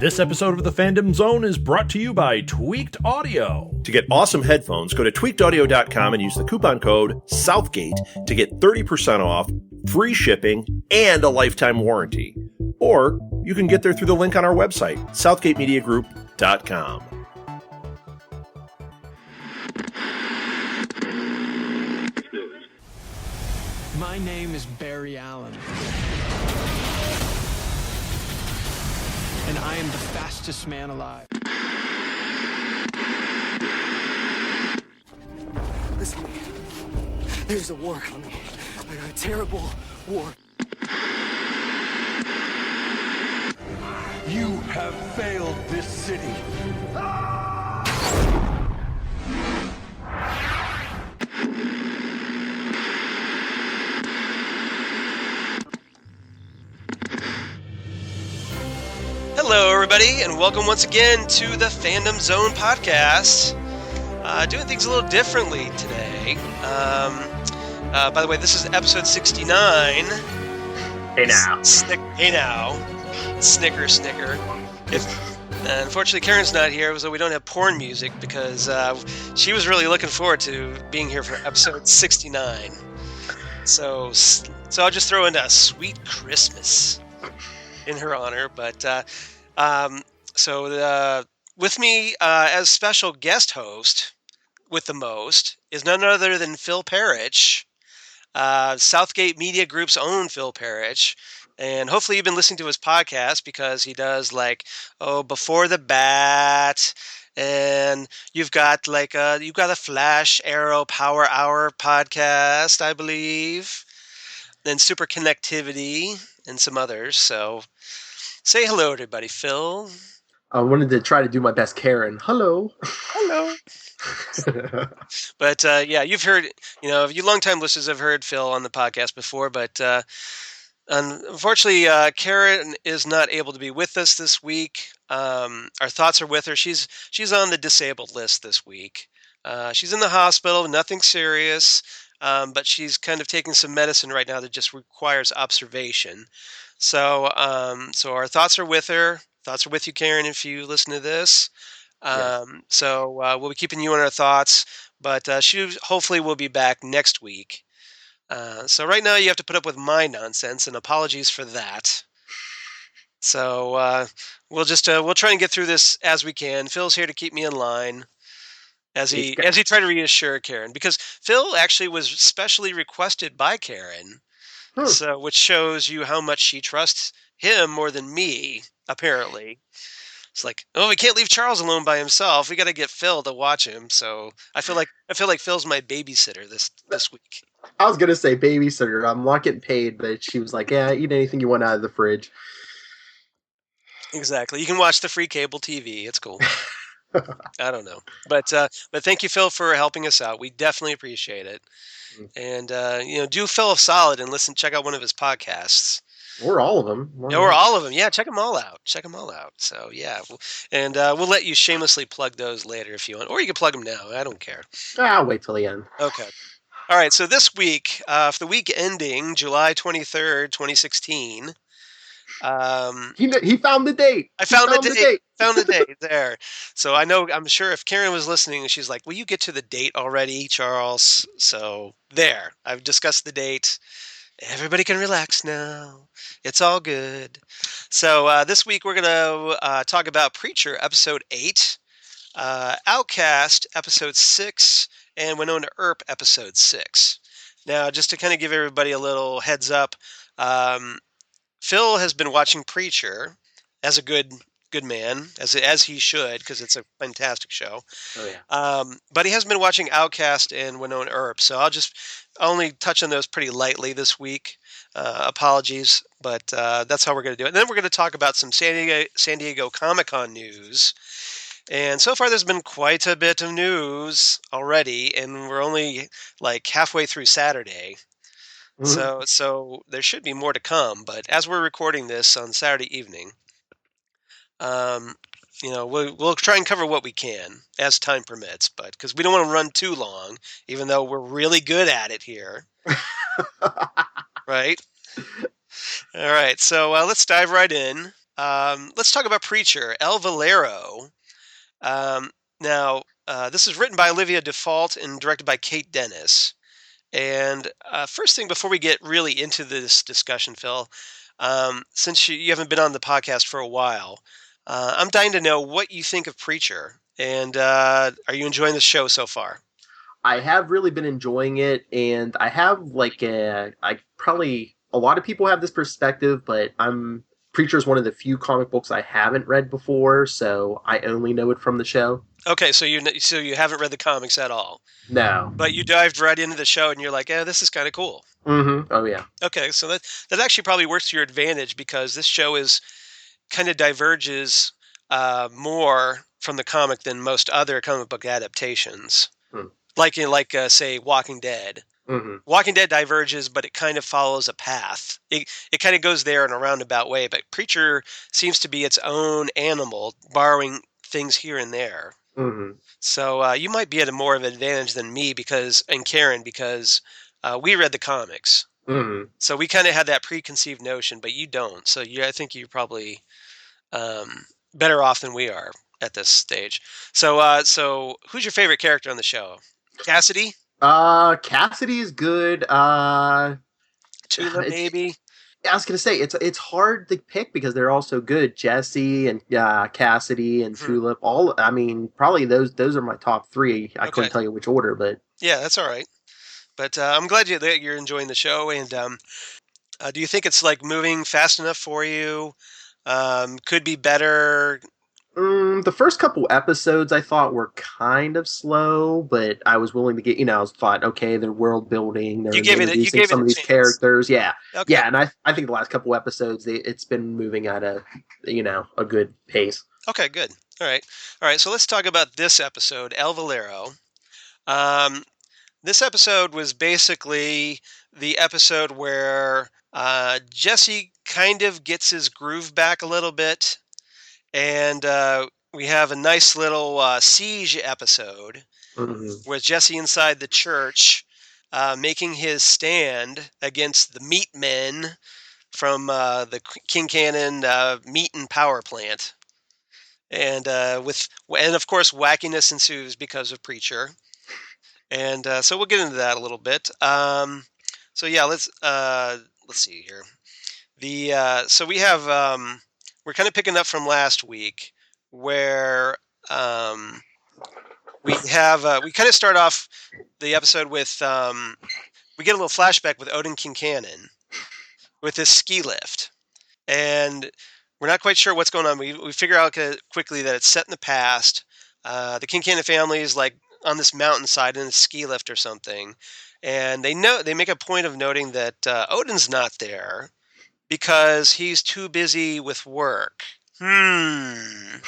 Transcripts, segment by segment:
This episode of the Fandom Zone is brought to you by Tweaked Audio. To get awesome headphones, go to tweakedaudio.com and use the coupon code Southgate to get 30% off, free shipping, and a lifetime warranty. Or you can get there through the link on our website, southgatemediagroup.com. My name is Barry Allen. And I am the fastest man alive. Listen to me. There's a war coming. A terrible war. You have failed this city. Hello, everybody, and welcome once again to the Fandom Zone podcast. Doing things a little differently today. By the way, this is episode 69. Hey now. Hey now. Snicker. Unfortunately, Karen's not here, so we don't have porn music because she was really looking forward to being here for episode 69. So I'll just throw in a Sweet Christmas in her honor. But with me as special guest host with the most is none other than Phil Perich, Southgate Media Group's own Phil Perich. And hopefully you've been listening to his podcast because he does Before the Bat, and you've got a Flash Arrow Power Hour podcast, I believe, then Super Connectivity and some others. So say hello, everybody, Phil. I wanted to try to do my best, Karen. Hello. But you've heard, you longtime listeners have heard Phil on the podcast before, but unfortunately, Karen is not able to be with us this week. Our thoughts are with her. She's on the disabled list this week. She's in the hospital, nothing serious, but she's kind of taking some medicine right now that just requires observation. So our thoughts are with her. Thoughts are with you, Karen, if you listen to this. Yes. So we'll be keeping you in our thoughts, but she hopefully will be back next week. So right now you have to put up with my nonsense, and apologies for that. So we'll try and get through this as we can. Phil's here to keep me in line as he tried to reassure Karen, because Phil actually was specially requested by Karen. So, which shows you how much she trusts him more than me, apparently. It's like, oh, we can't leave Charles alone by himself. We got to get Phil to watch him. So I feel like Phil's my babysitter this week. I was gonna say babysitter. I'm not getting paid, but she was like, "Yeah, eat anything you want out of the fridge." Exactly. You can watch the free cable TV. It's cool. I don't know, but thank you, Phil, for helping us out. We definitely appreciate it. And do Phil a solid and check out one of his podcasts. Or all of them. Or all of them. Yeah, check them all out. So yeah, and we'll let you shamelessly plug those later if you want, or you can plug them now. I don't care. I'll wait till the end. Okay. All right. So this week, for the week ending July 23rd, 2016. He found the date. I found the date. Found the date there. So I'm sure if Karen was listening, she's like, will you get to the date already, Charles? So there, I've discussed the date. Everybody can relax now. It's all good. So this week we're going to talk about Preacher, episode 8, Outcast, episode 6, and Wynonna Earp, episode 6. Now, just to kind of give everybody a little heads up, Phil has been watching Preacher as a good man, as he should, because it's a fantastic show. Oh yeah. But he has been watching Outcast and Wynonna Earp, so I'll only touch on those pretty lightly this week. Apologies, but that's how we're going to do it. And then we're going to talk about some San Diego Comic-Con news. And so far, there's been quite a bit of news already, and we're only halfway through Saturday. Mm-hmm. So there should be more to come. But as we're recording this on Saturday evening, we'll try and cover what we can as time permits, but because we don't want to run too long, even though we're really good at it here. Right? All right. So let's dive right in. Let's talk about Preacher, El Valero. Now, this is written by Olivia Default and directed by Kate Dennis. And first thing, before we get really into this discussion, Phil, since you haven't been on the podcast for a while, I'm dying to know what you think of Preacher. And are you enjoying the show so far? I have really been enjoying it, and I have I probably a lot of people have this perspective, but Preacher is one of the few comic books I haven't read before, so I only know it from the show. Okay, so you haven't read the comics at all, No. but you dived right into the show, and you're like, "Yeah, this is kind of cool." Mm-hmm. Oh yeah. Okay, so that actually probably works to your advantage because this show is kind of diverges more from the comic than most other comic book adaptations. Like say Walking Dead. Mm-hmm. Walking Dead diverges, but it kind of follows a path. It kind of goes there in a roundabout way, but Preacher seems to be its own animal, borrowing things here and there. Mm-hmm. So you might be at a more of an advantage than me and Karen because we read the comics. Mm-hmm. So we kind of had that preconceived notion, but you don't. So I think you're probably better off than we are at this stage. So who's your favorite character on the show? Cassidy? Cassidy is good. Tula, maybe? I was gonna say it's hard to pick because they're all so good. Jesse and Cassidy and Tulip. Probably those are my top three. I couldn't tell you which order, but yeah, that's all right. But I'm glad that you're enjoying the show. And do you think it's like moving fast enough for you? Could be better. The first couple episodes I thought were kind of slow, but I was willing to get, I thought, okay, they're world building, they're introducing some of these characters. Yeah. Okay. Yeah. And I think the last couple episodes, it's been moving at a good pace. Okay, good. All right. So let's talk about this episode, El Valero. This episode was basically the episode where Jesse kind of gets his groove back a little bit. And we have a nice little siege episode with Jesse inside the church making his stand against the meat men from the King Cannon meat and power plant. And of course wackiness ensues because of Preacher. And so we'll get into that a little bit. So yeah, let's see here. So we have we're kind of picking up from last week where we kind of start off the episode with we get a little flashback with Odin Kincannon with this ski lift, and we're not quite sure what's going on. We figure out quickly that it's set in the past. The Kincannon family is like on this mountainside in a ski lift or something, and they make a point of noting that Odin's not there because he's too busy with work. And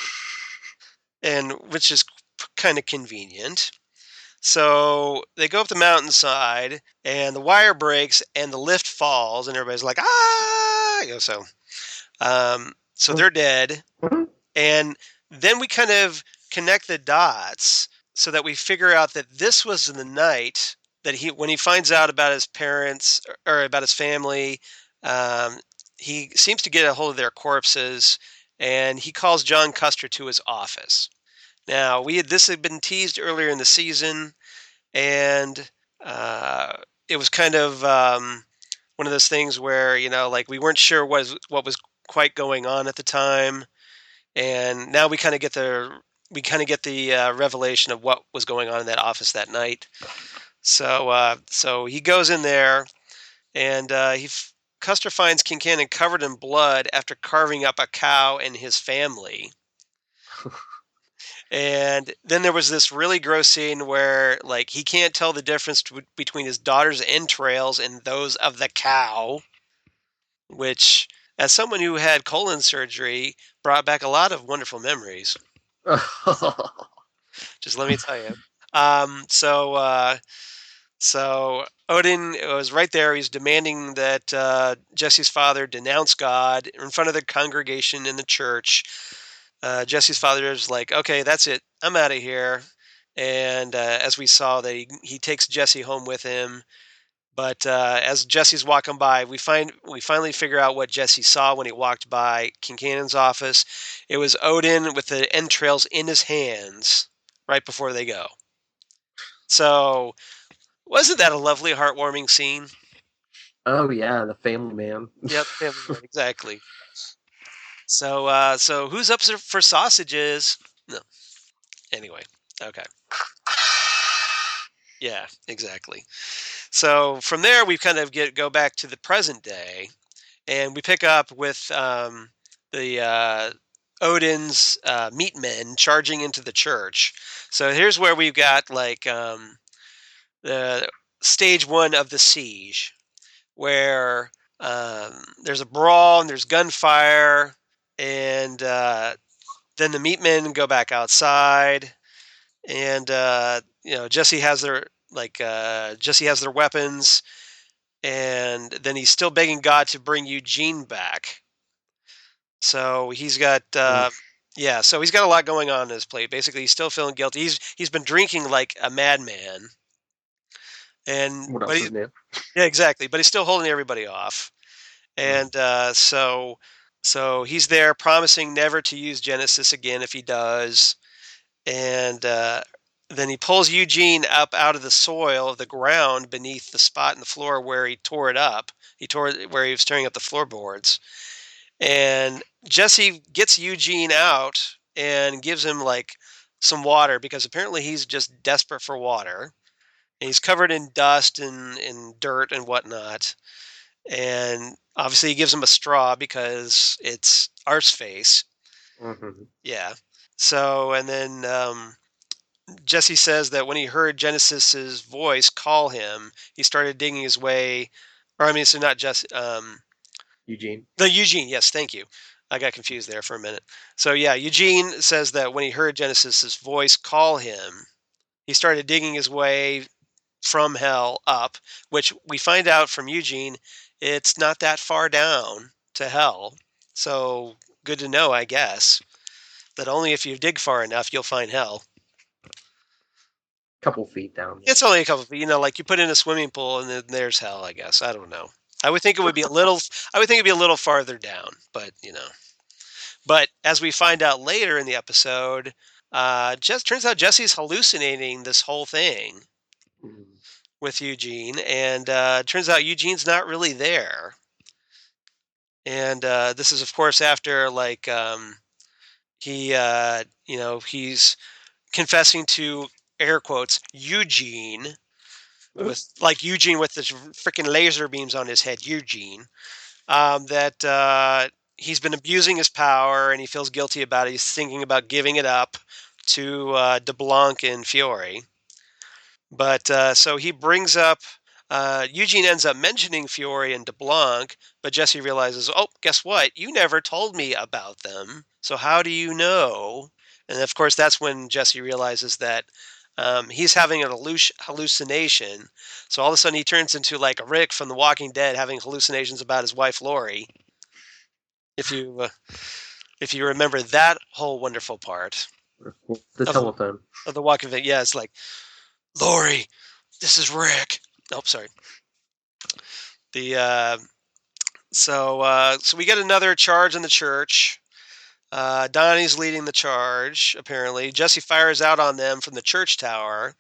which is kind of convenient. So they go up the mountainside, and the wire breaks, and the lift falls, and everybody's like, ah! So they're dead. And then we kind of connect the dots so that we figure out that this was the night that when he finds out about his parents or about his family, he seems to get a hold of their corpses, and he calls John Custer to his office. Now, this had been teased earlier in the season, and it was kind of one of those things where we weren't sure what was quite going on at the time, and now we kind of get the revelation of what was going on in that office that night. So he goes in there, and Custer finds Kincannon covered in blood after carving up a cow and his family. And then there was this really gross scene where he can't tell the difference between his daughter's entrails and those of the cow, which, as someone who had colon surgery, brought back a lot of wonderful memories. Just let me tell you. So Odin was right there. He's demanding that Jesse's father denounce God in front of the congregation in the church. Jesse's father is like, okay, that's it. I'm out of here. And as we saw, that he takes Jesse home with him. But as Jesse's walking by, we finally figure out what Jesse saw when he walked by Kincanon's office. It was Odin with the entrails in his hands right before they go. So wasn't that a lovely, heartwarming scene? Oh yeah, the Family Man. Yep, exactly. So who's up for sausages? No. Anyway, okay. Yeah, exactly. So from there, we kind of go back to the present day, and we pick up with the Odin's meat men charging into the church. So here's where we've got like the stage one of the siege, where there's a brawl and there's gunfire, and then the meat men go back outside, and Jesse has their weapons, and then he's still begging God to bring Eugene back. So he's got so he's got a lot going on his plate. Basically, he's still feeling guilty. He's been drinking like a madman, and What else is new? yeah, exactly. But he's still holding everybody off, and so he's there promising never to use Genesis again if he does, and then he pulls Eugene up out of the soil of the ground beneath the spot in the floor where he tore it up. Where he was tearing up the floorboards. And Jesse gets Eugene out and gives him like some water because apparently he's just desperate for water. And he's covered in dust and dirt and whatnot. And obviously he gives him a straw because it's Arseface. Mm-hmm. Yeah. So, and then Jesse says that when he heard Genesis's voice call him, he started digging his way. Or I mean, so not Jesse. Eugene. Eugene, yes, thank you. I got confused there for a minute. So yeah, Eugene says that when he heard Genesis's voice call him, he started digging his way from hell up, which we find out from Eugene, it's not that far down to hell. So good to know, I guess, that only if you dig far enough, you'll find hell. Couple feet down. It's only a couple feet, like you put in a swimming pool and then there's hell, I guess. I don't know. I would think it'd be a little farther down, but But as we find out later in the episode, just turns out Jesse's hallucinating this whole thing with Eugene, and turns out Eugene's not really there. And this is, of course, after like he's confessing to air quotes Eugene. With Eugene with the freaking laser beams on his head, Eugene, that he's been abusing his power and he feels guilty about it. He's thinking about giving it up to DeBlanc and Fiore. But so he brings up, Eugene ends up mentioning Fiore and DeBlanc, but Jesse realizes, oh, guess what? You never told me about them. So how do you know? And of course, that's when Jesse realizes that he's having an hallucination. So all of a sudden he turns into like Rick from The Walking Dead having hallucinations about his wife, Lori. If you remember that whole wonderful part. The telephone. Of The Walking Dead. Yeah, it's like, Lori, this is Rick. Oh, sorry. So we get another charge in the church. Donnie's leading the charge, apparently. Jesse fires out on them from the church tower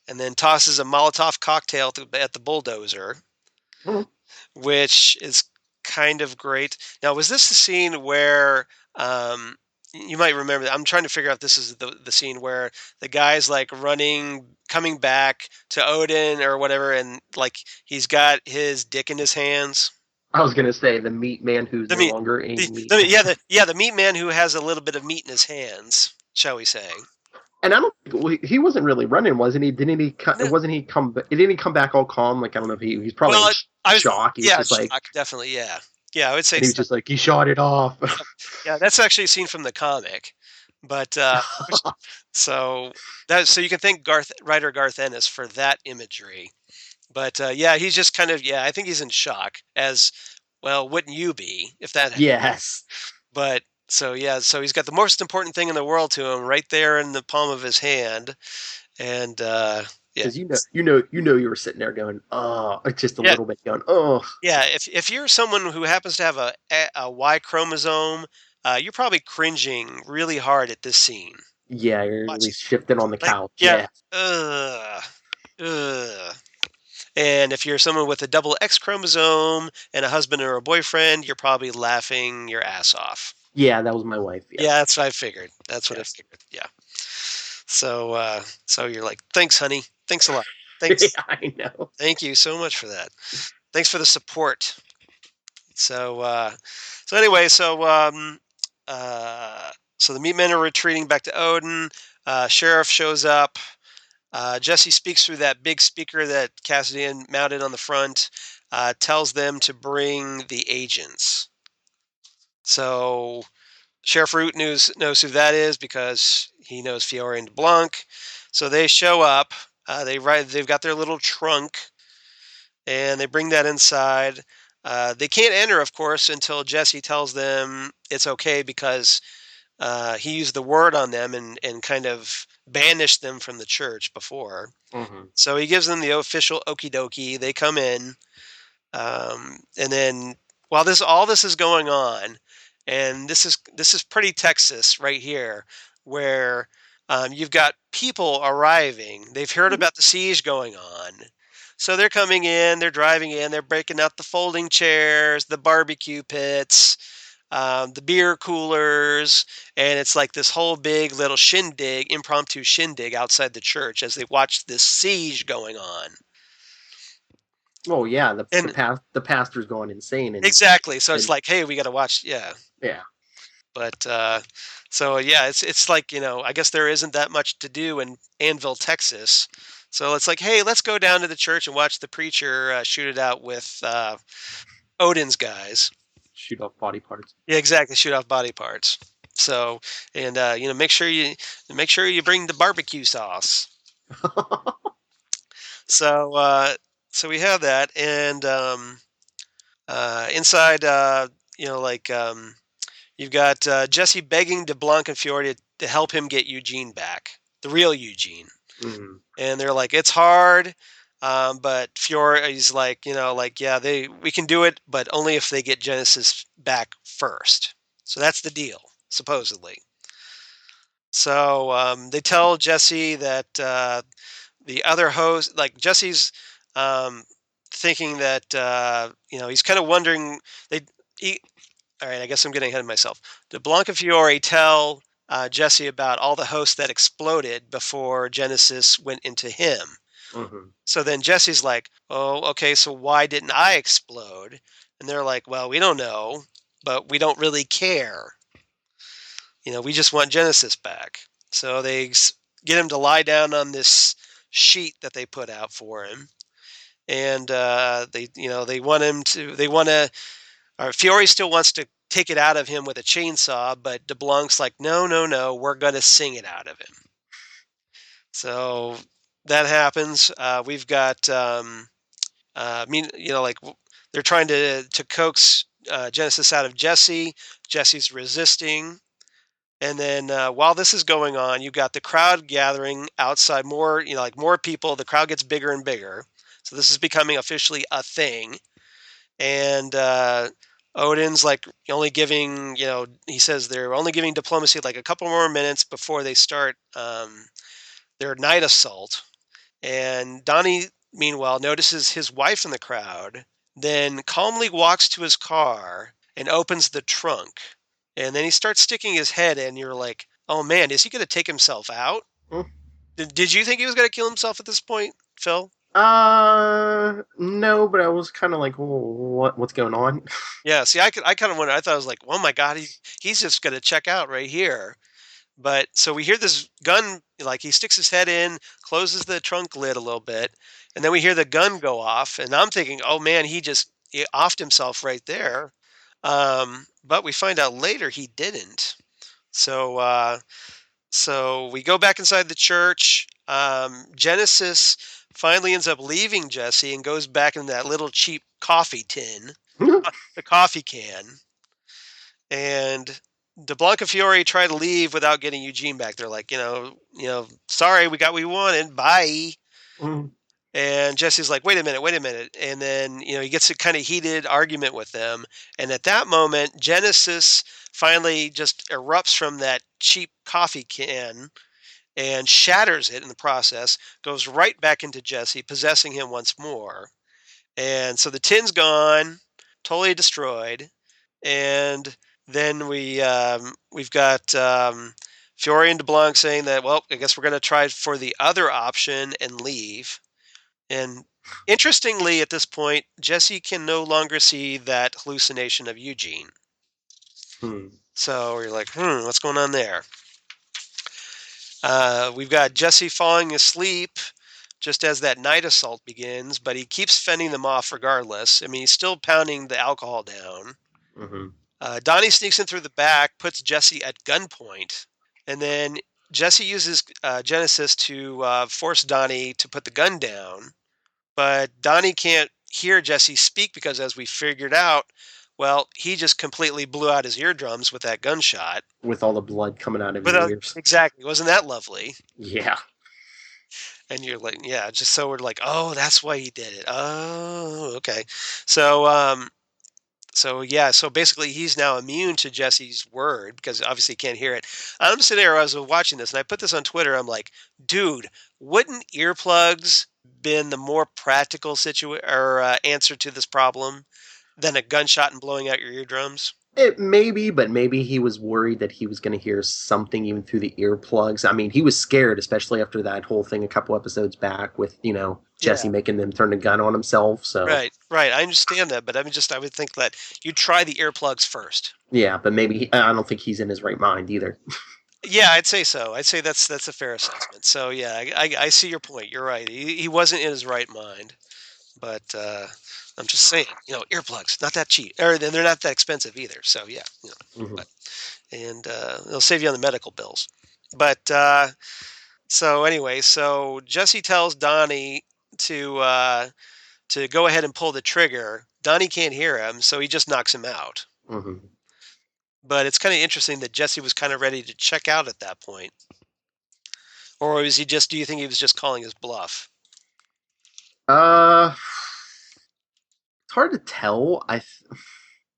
and then tosses a Molotov cocktail at the bulldozer, which is kind of great. Now, was this the scene where you might remember? I'm trying to figure out if this is the scene where the guy's like coming back to Odin or whatever, and like he's got his dick in his hands. I was gonna say the meat man who's no longer a meat. The meat man who has a little bit of meat in his hands, shall we say? And I don't. He wasn't really running, wasn't he? Didn't he? Wasn't he come? Didn't he come back all calm? Like I don't know if he's probably in shock. He's just shock, like definitely, yeah. I would say he was just like he shot it off. Yeah, that's actually a scene from the comic, but so you can thank writer Garth Ennis for that imagery. But he's just kind of I think he's in shock, as well. Wouldn't you be if that happened? Yes. But so he's got the most important thing in the world to him right there in the palm of his hand, and Yeah. Because you were sitting there going, oh, just a Yeah. little bit going, oh. Yeah, if you're someone who happens to have a Y chromosome, you're probably cringing really hard at this scene. Yeah, you're at Watching, least shifting on the like, couch. yeah, Yeah. ugh, ugh. And if you're someone with a double X chromosome and a husband or a boyfriend, you're probably laughing your ass off. Yeah, that was my wife. Yeah. Yeah, that's what I figured. That's what I Yes. figured. Yeah. So you're like, thanks, honey. Thanks a lot. Thanks. I know. Thank you so much for that. Thanks for the support. So anyway, so the meatmen are retreating back to Odin. Sheriff shows up. Jesse speaks through that big speaker that Cassidy mounted on the front. Tells them to bring the agents. So Sheriff Root knows who that is because he knows Fiore and Blanc. So they show up. They've got their little trunk, and they bring that inside. They can't enter, of course, until Jesse tells them it's okay because he used the word on them and kind of banished them from the church before. Mm-hmm. So he gives them the official okie dokie. They come in, and then while all this is going on, and this is pretty Texas right here, where you've got people arriving. They've heard about the siege going on. So they're coming in, they're driving in, they're breaking out the folding chairs, the barbecue pits, the beer coolers, and it's like this whole big little impromptu shindig outside the church as they watch this siege going on. Oh yeah, And the pastor's going insane. exactly. So it's like, hey, we got to watch. Yeah. Yeah. But so yeah, it's like, I guess there isn't that much to do in Anvil, Texas. So it's like, hey, let's go down to the church and watch the preacher shoot it out with Odin's guys. Shoot off body parts. Yeah, exactly. Shoot off body parts. So, and make sure you bring the barbecue sauce. So we have that, and inside, you've got Jesse begging DeBlanc and Fiore to help him get Eugene back, the real Eugene. Mm-hmm. And they're like, it's hard, but Fiore's like, yeah, we can do it, but only if they get Genesis back first. So that's the deal, supposedly. So they tell Jesse that the other host, like Jesse's thinking that he's kind of wondering. All right, I guess I'm getting ahead of myself. DeBlanc and Fiore tell Jesse about all the hosts that exploded before Genesis went into him. Mm-hmm. So then Jesse's like, oh, okay, so why didn't I explode? And they're like, well, we don't know, but we don't really care. We just want Genesis back. So they get him to lie down on this sheet that they put out for him. And Fiore still wants to take it out of him with a chainsaw, but DeBlanc's like, no, we're going to sing it out of him. So that happens. We've got, they're trying to coax Genesis out of Jesse. Jesse's resisting. And then while this is going on, you've got the crowd gathering outside, more people. The crowd gets bigger and bigger. So this is becoming officially a thing. And Odin's like only giving, he says they're only giving diplomacy like a couple more minutes before they start their night assault. And Donnie, meanwhile, notices his wife in the crowd, then calmly walks to his car and opens the trunk. And then he starts sticking his head in. You're like, oh man, is he going to take himself out? Mm. Did you think he was going to kill himself at this point, Phil? No, but I was kind of like, what's going on? Yeah, see, I kind of wondered. I thought I was like, oh my god, he's just going to check out right here. But so we hear this gun, like he sticks his head in, closes the trunk lid a little bit, and then we hear the gun go off, and I'm thinking, oh man, he offed himself right there. But we find out later he didn't. So we go back inside the church. Genesis finally ends up leaving Jesse and goes back in that little cheap coffee tin, the coffee can. And DeBlanc and Fiore try to leave without getting Eugene back. They're like, sorry, we got what we wanted. Bye. Mm. And Jesse's like, wait a minute. And then, he gets a kind of heated argument with them. And at that moment, Genesis finally just erupts from that cheap coffee can and shatters it in the process, goes right back into Jesse, possessing him once more. And so the tin's gone, totally destroyed. And then we've got Fiore and DeBlanc saying that, well, I guess we're going to try for the other option and leave. And interestingly, at this point, Jesse can no longer see that hallucination of Eugene. Hmm. So you're like, what's going on there? We've got Jesse falling asleep just as that night assault begins, but he keeps fending them off regardless. I mean, he's still pounding the alcohol down. Mm-hmm. Donnie sneaks in through the back, puts Jesse at gunpoint, and then Jesse uses Genesis to force Donnie to put the gun down. But Donnie can't hear Jesse speak because, as we figured out, well, he just completely blew out his eardrums with that gunshot. With all the blood coming out of his ears. Exactly. Wasn't that lovely? Yeah. And you're like, yeah, just so we're like, oh, that's why he did it. Oh, okay. So, so basically he's now immune to Jesse's word because obviously he can't hear it. I'm sitting there as I was watching this, and I put this on Twitter. I'm like, dude, wouldn't earplugs been the more practical answer to this problem than a gunshot and blowing out your eardrums? It maybe, but maybe he was worried that he was going to hear something even through the earplugs. I mean, he was scared, especially after that whole thing a couple episodes back with, Jesse making them turn the gun on himself. So Right. I understand that, but I would think that you'd try the earplugs first. Yeah, but maybe I don't think he's in his right mind either. Yeah, I'd say so. I'd say that's a fair assessment. So yeah, I see your point. You're right. He wasn't in his right mind, but I'm just saying, earplugs not that cheap, or they're not that expensive either. So yeah, Mm-hmm. and they'll save you on the medical bills. But so anyway, so Jesse tells Donnie to go ahead and pull the trigger. Donnie can't hear him, so he just knocks him out. Mm-hmm. But it's kind of interesting that Jesse was kind of ready to check out at that point. Or was he just, do you think he was just calling his bluff? It's hard to tell.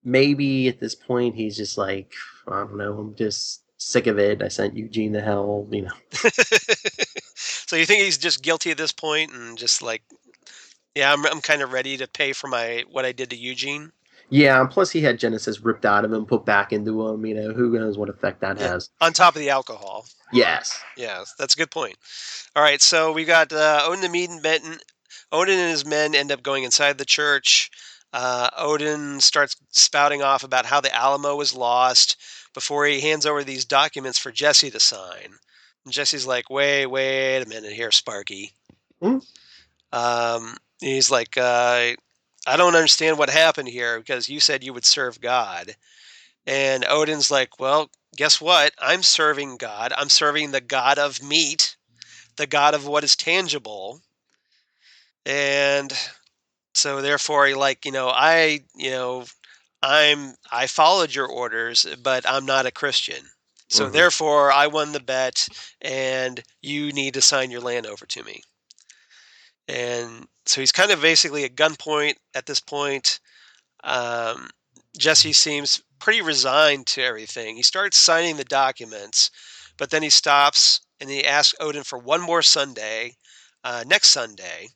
Maybe at this point he's just like, I don't know, I'm just sick of it. I sent Eugene to hell, So you think he's just guilty at this point and just like, yeah, I'm kind of ready to pay for what I did to Eugene? Yeah, and plus he had Genesis ripped out of him, put back into him. Who knows what effect that has. On top of the alcohol. Yes. Yeah, that's a good point. All right, so we got Odin and his men end up going inside the church. Odin starts spouting off about how the Alamo was lost before he hands over these documents for Jesse to sign. And Jesse's like, wait a minute here, Sparky. He's like, I don't understand what happened here because you said you would serve God. And Odin's like, well, guess what? I'm serving God. I'm serving the God of meat, the God of what is tangible. And so therefore, I followed your orders, but I'm not a Christian. So therefore, I won the bet, and you need to sign your land over to me. And so he's kind of basically at gunpoint at this point. Jesse seems pretty resigned to everything. He starts signing the documents, but then he stops and he asks Odin for one more Sunday, next Sunday.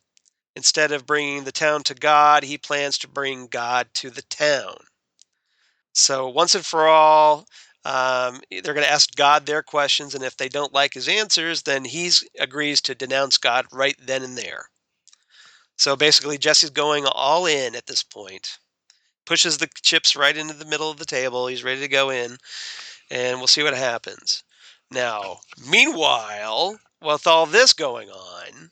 Instead of bringing the town to God, he plans to bring God to the town. So once and for all, they're going to ask God their questions, and if they don't like his answers, then he agrees to denounce God right then and there. So basically, Jesse's going all in at this point. Pushes the chips right into the middle of the table. He's ready to go in, and we'll see what happens. Now, meanwhile, with all this going on,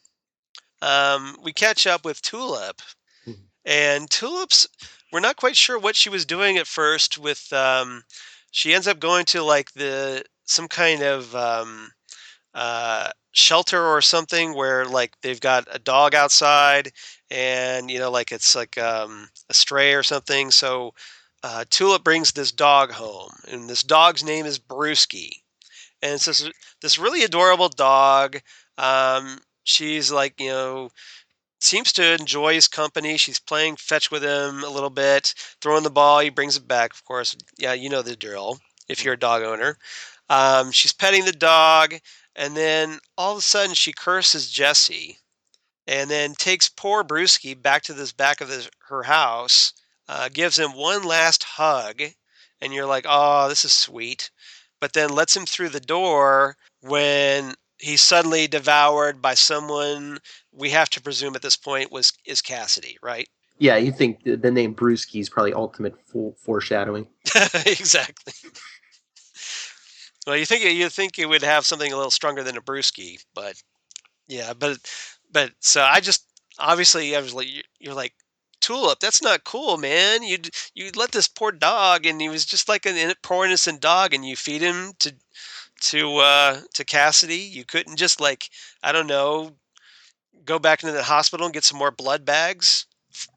we catch up with Tulip, and Tulip's, we're not quite sure what she was doing at first with, she ends up going to some kind of shelter or something where they've got a dog outside and it's a stray or something. So Tulip brings this dog home, and this dog's name is Brewski, and it's this really adorable dog. she's like, seems to enjoy his company. She's playing fetch with him a little bit, throwing the ball. He brings it back, of course. Yeah, you know the drill if you're a dog owner. She's petting the dog, and then all of a sudden she curses Jesse, and then takes poor Brewski back to this back of her house, gives him one last hug, and you're like, oh, this is sweet. But then lets him through the door when he's suddenly devoured by someone we have to presume at this point is Cassidy, right? Yeah, you think the name Brewski is probably ultimate foreshadowing. Exactly. Well, you think it would have something a little stronger than a brewski, but yeah, but so I just obviously I was like, you're like, Tulip, that's not cool, man. You let this poor dog, and he was just like a poor innocent dog, and you feed him to Cassidy. You couldn't just, like, I don't know, go back into the hospital and get some more blood bags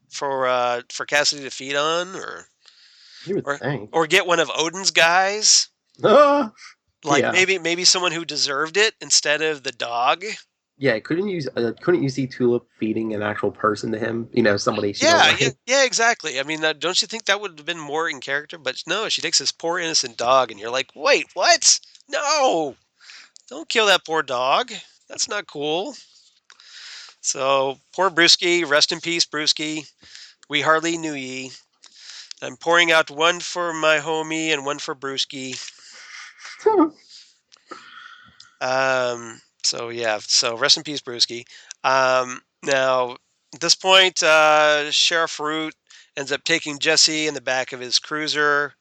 for Cassidy to feed on, You would think. or get one of Odin's guys. Like, Yeah. maybe someone who deserved it instead of the dog. Yeah, couldn't you see Tulip feeding an actual person to him? Somebody she Yeah, don't like. yeah, exactly. I mean, don't you think that would have been more in character? But no, she takes this poor innocent dog, and you're like, wait, what? No, don't kill that poor dog. That's not cool. So poor Brewski, rest in peace, Brewski. We hardly knew ye. I'm pouring out one for my homie and one for Brewski. So yeah, so rest in peace, Brewski. Now at this point, Sheriff Root ends up taking Jesse in the back of his cruiser.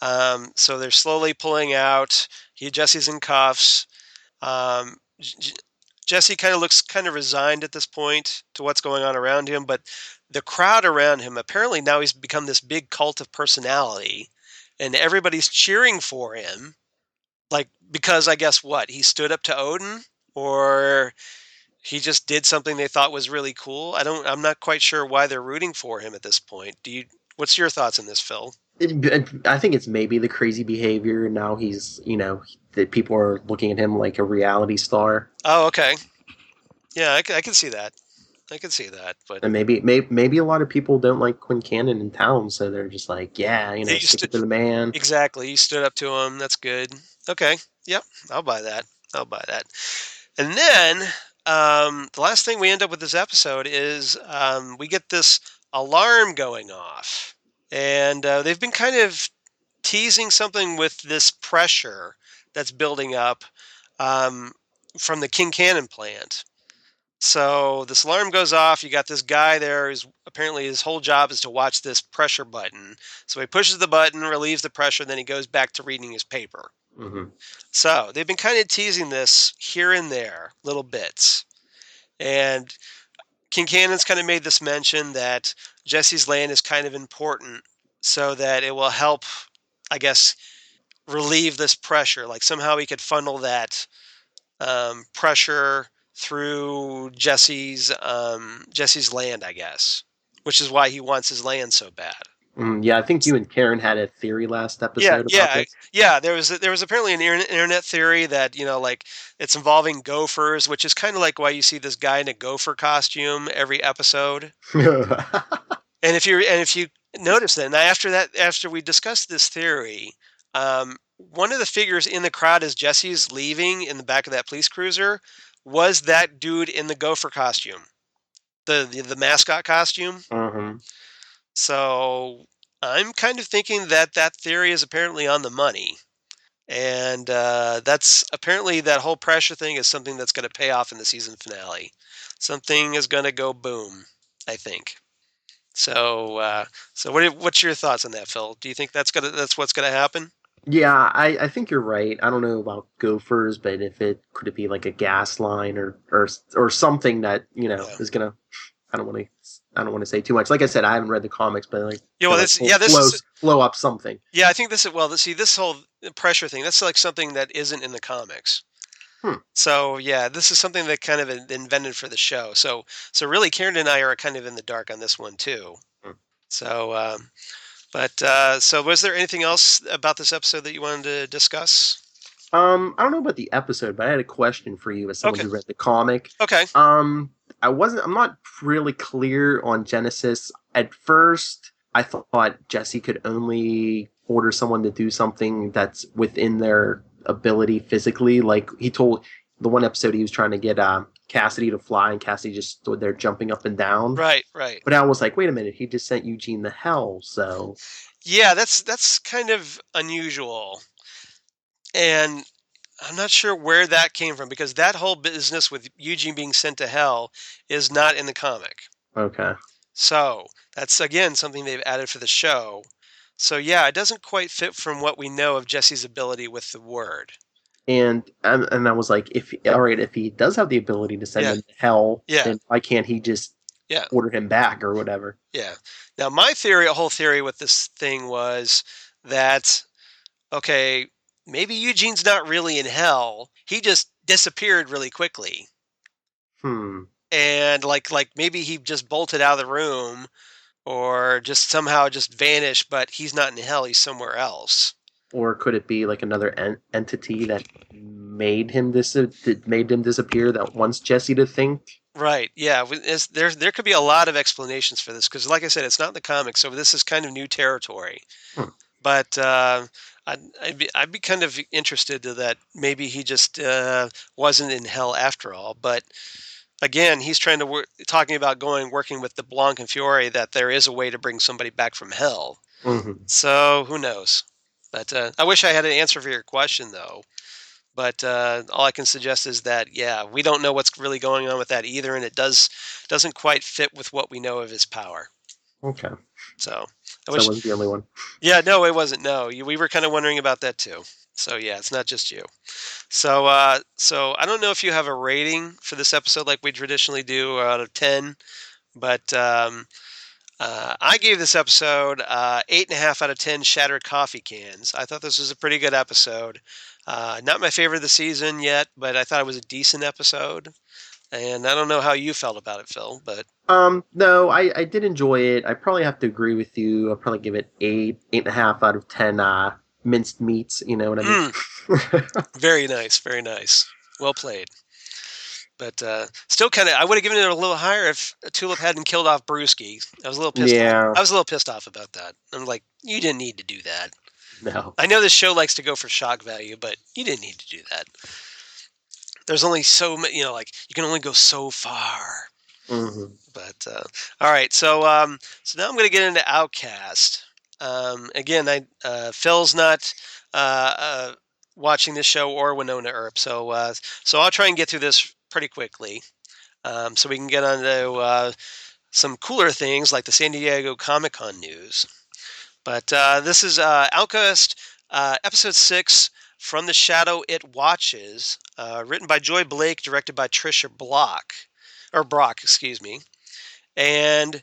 So they're slowly pulling out. Jesse's in cuffs. Jesse kind of looks kind of resigned at this point to what's going on around him, but the crowd around him, apparently now he's become this big cult of personality, and everybody's cheering for him. Like, because I guess what? He stood up to Odin, or he just did something they thought was really cool. I'm not quite sure why they're rooting for him at this point. What's your thoughts on this, Phil? I think it's maybe the crazy behavior. Now he's, that people are looking at him like a reality star. Oh, okay. Yeah, I can see that. I can see that, but And maybe a lot of people don't like Quincannon in town, so they're just like, yeah, stick it to the man. Exactly. You stood up to him. That's good. Okay. Yep. I'll buy that. And then the last thing we end up with this episode is we get this alarm going off, and they've been kind of teasing something with this pressure that's building up from the King Cannon plant. So this alarm goes off. You got this guy there who's apparently his whole job is to watch this pressure button. So he pushes the button, relieves the pressure, then he goes back to reading his paper. Mm-hmm. So they've been kind of teasing this here and there, little bits. And King Cannon's kind of made this mention that Jesse's land is kind of important so that it will help, I guess, relieve this pressure. Like somehow he could funnel that pressure through Jesse's land, I guess, which is why he wants his land so bad. Yeah, I think you and Karen had a theory last episode about this. Yeah. There was apparently an internet theory that like it's involving gophers, which is kind of like why you see this guy in a gopher costume every episode. And if you notice that, after we discussed this theory, one of the figures in the crowd as Jesse's leaving in the back of that police cruiser was that dude in the gopher costume, the mascot costume. Mm-hmm. So I'm kind of thinking that theory is apparently on the money, and that's apparently that whole pressure thing is something that's going to pay off in the season finale. Something is going to go boom, I think. So what's your thoughts on that, Phil? Do you think that's what's going to happen? Yeah, I think you're right. I don't know about gophers, but could it be like a gas line or something that is gonna. I don't want to say too much. Like I said, I haven't read the comics, but flow up something. Yeah, I think this is this whole pressure thing. That's like something that isn't in the comics. So yeah, this is something that kind of invented for the show. So really, Karen and I are kind of in the dark on this one too. So. So was there anything else about this episode that you wanted to discuss? I don't know about the episode, but I had a question for you as someone Okay. who read the comic. Okay. I'm not really clear on Genesis. At first, I thought Jesse could only order someone to do something that's within their ability physically. Like he told the one episode he was trying to get Cassidy to fly, and Cassidy just stood there jumping up and down. Right, right. But I was like, wait a minute, he just sent Eugene to hell, so Yeah, that's kind of unusual. And I'm not sure where that came from because that whole business with Eugene being sent to hell is not in the comic. okay. So that's again something they've added for the show. So yeah, it doesn't quite fit from what we know of Jesse's ability with the word. And I was like, if he does have the ability to send Yeah. him to hell, Yeah. then why can't he just Yeah. order him back or whatever? Yeah. Now my whole theory with this thing was that okay, maybe Eugene's not really in hell. He just disappeared really quickly. And like maybe he just bolted out of the room or just somehow just vanished, but he's not in hell, he's somewhere else. Or could it be like another entity that made him disappear that wants Jesse to think? Right. Yeah. There could be a lot of explanations for this because, like I said, it's not in the comics, so this is kind of new territory. But I'd be kind of interested to that maybe he just wasn't in hell after all. But again, he's trying to talking about working with the Blanc and Fiore that there is a way to bring somebody back from hell. Mm-hmm. So who knows? But I wish I had an answer for your question, though. But all I can suggest is that, yeah, we don't know what's really going on with that either, and it doesn't quite fit with what we know of his power. Okay. So I wasn't the only one. Yeah, no, it wasn't. No, we were kind of wondering about that too. So yeah, it's not just you. So so I don't know if you have a rating for this episode like we traditionally do out of 10, but I gave this episode 8.5 out of 10 shattered coffee cans. I thought this was a pretty good episode. Not my favorite of the season yet, but I thought it was a decent episode. And I don't know how you felt about it, Phil, but no, I did enjoy it. I probably have to agree with you. I'll probably give it 8.5 out of 10 minced meats, you know what I mean? Very nice, very nice. Well played. But still kind of, I would have given it a little higher if Tulip hadn't killed off Brewski. I was a little pissed off. I was a little pissed off about that. I'm like, you didn't need to do that. No. I know this show likes to go for shock value, but you didn't need to do that. There's only so many, you know, like you can only go so far. Mm-hmm. But all right, so so now I'm going to get into Outcast. Again, Phil's not watching this show or Wynonna Earp, so so I'll try and get through this pretty quickly, so we can get on to some cooler things like the San Diego Comic-Con news. But this is Outcast episode 6. From the Shadow It Watches, written by Joy Blake, directed by Trisha Brock, excuse me. And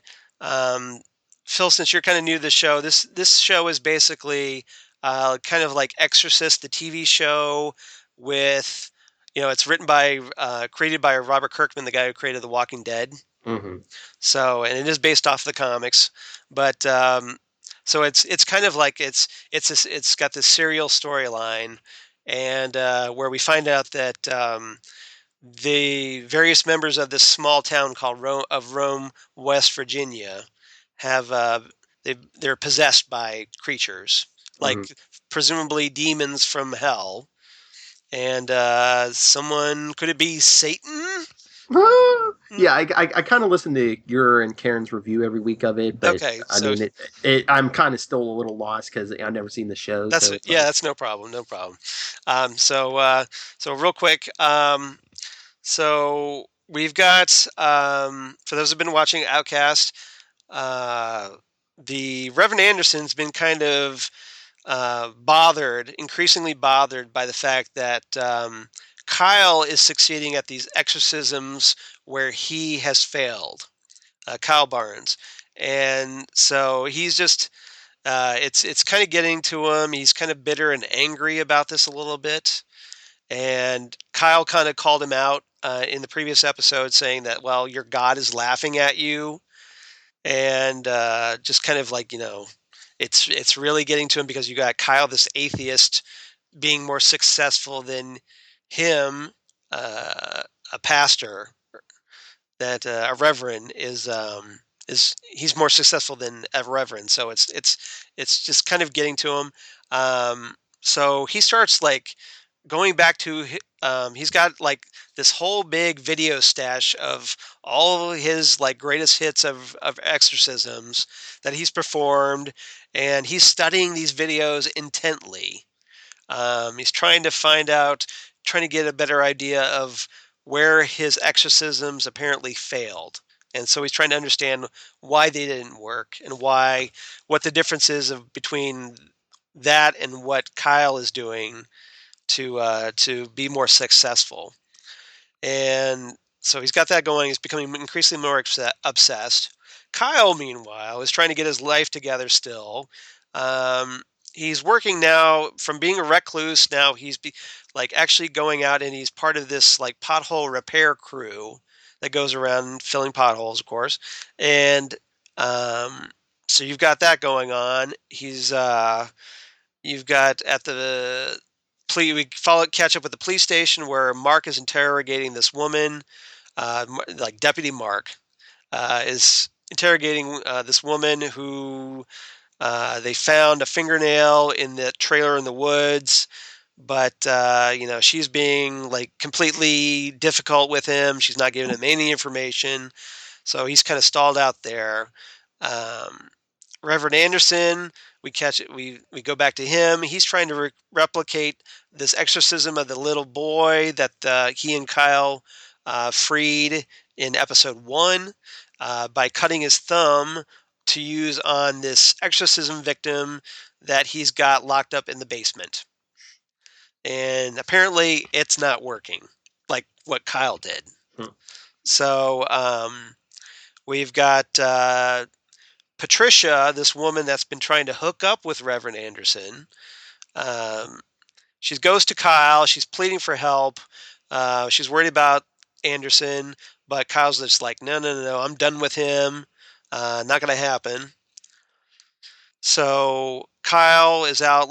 Phil, since you're kind of new to the show, this show is basically kind of like Exorcist, the TV show, with it's created by Robert Kirkman, the guy who created The Walking Dead. Mm-hmm. So, and it is based off the comics, but so it's kind of like it's got this serial storyline, and where we find out that the various members of this small town called Rome, West Virginia, have they're possessed by creatures, like presumably demons from hell, and someone, could it be Satan? Yeah, I kind of listen to your and Karen's review every week of it, but Okay, I mean, I'm kind of still a little lost because I've never seen the show. That's no problem, no problem. So real quick, so we've got for those who've been watching Outcast, the Reverend Anderson's been kind of increasingly bothered by the fact that Kyle is succeeding at these exorcisms where he has failed, Kyle Barnes. And so he's just, it's kind of getting to him. He's kind of bitter and angry about this a little bit. And Kyle kind of called him out in the previous episode, saying that, well, your God is laughing at you. And just kind of like, it's really getting to him because you got Kyle, this atheist, being more successful than him, a pastor, that a reverend is he's more successful than a reverend. So it's just kind of getting to him. So he starts like going back to he's got like this whole big video stash of all of his like greatest hits of exorcisms that he's performed, and he's studying these videos intently. He's trying to find out, trying to get a better idea of where his exorcisms apparently failed. And so he's trying to understand why they didn't work and what the difference is between that and what Kyle is doing to be more successful. And so he's got that going. He's becoming increasingly more obsessed. Kyle, meanwhile, is trying to get his life together still. He's working now from being a recluse. Now he's like actually going out, and he's part of this like pothole repair crew that goes around filling potholes, of course. And so you've got that going on. You've got at the catch up with the police station where Mark is interrogating this woman. Like Deputy Mark is interrogating this woman who they found a fingernail in the trailer in the woods, but she's being like completely difficult with him. She's not giving him any information, so he's kind of stalled out there. Reverend Anderson, we catch it. We go back to him. He's trying to replicate this exorcism of the little boy that he and Kyle freed in episode 1 by cutting his thumb to use on this exorcism victim that he's got locked up in the basement. And apparently it's not working like what Kyle did. So we've got Patricia, this woman that's been trying to hook up with Reverend Anderson. She goes to Kyle. She's pleading for help. She's worried about Anderson, but Kyle's just like, no, I'm done with him. Not going to happen. So Kyle is out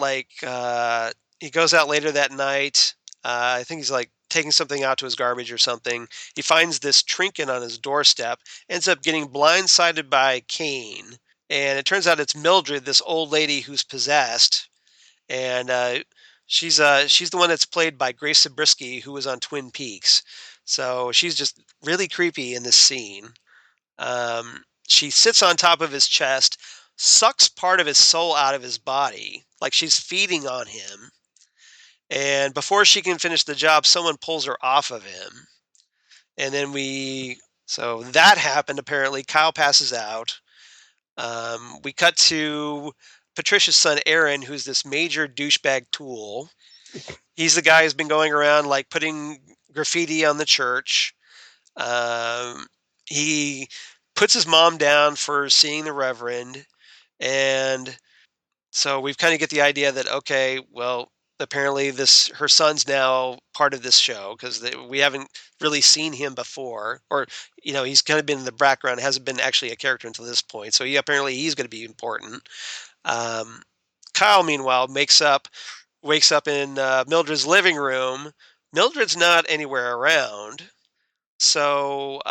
he goes out later that night. I think he's like taking something out to his garbage or something. He finds this trinket on his doorstep, ends up getting blindsided by Cain. And it turns out it's Mildred, this old lady who's possessed. And she's the one that's played by Grace Zabriskie, who was on Twin Peaks. So she's just really creepy in this scene. She sits on top of his chest, sucks part of his soul out of his body, like she's feeding on him. And before she can finish the job, someone pulls her off of him. And then so that happened, apparently. Kyle passes out. We cut to Patricia's son, Aaron, who's this major douchebag tool. He's the guy who's been going around like putting graffiti on the church. He puts his mom down for seeing the Reverend. And so we've kind of get the idea that, okay, well, apparently her son's now part of this show because we haven't really seen him before, or he's kind of been in the background, hasn't been actually a character until this point. So apparently he's going to be important. Kyle, meanwhile, wakes up in Mildred's living room. Mildred's not anywhere around, so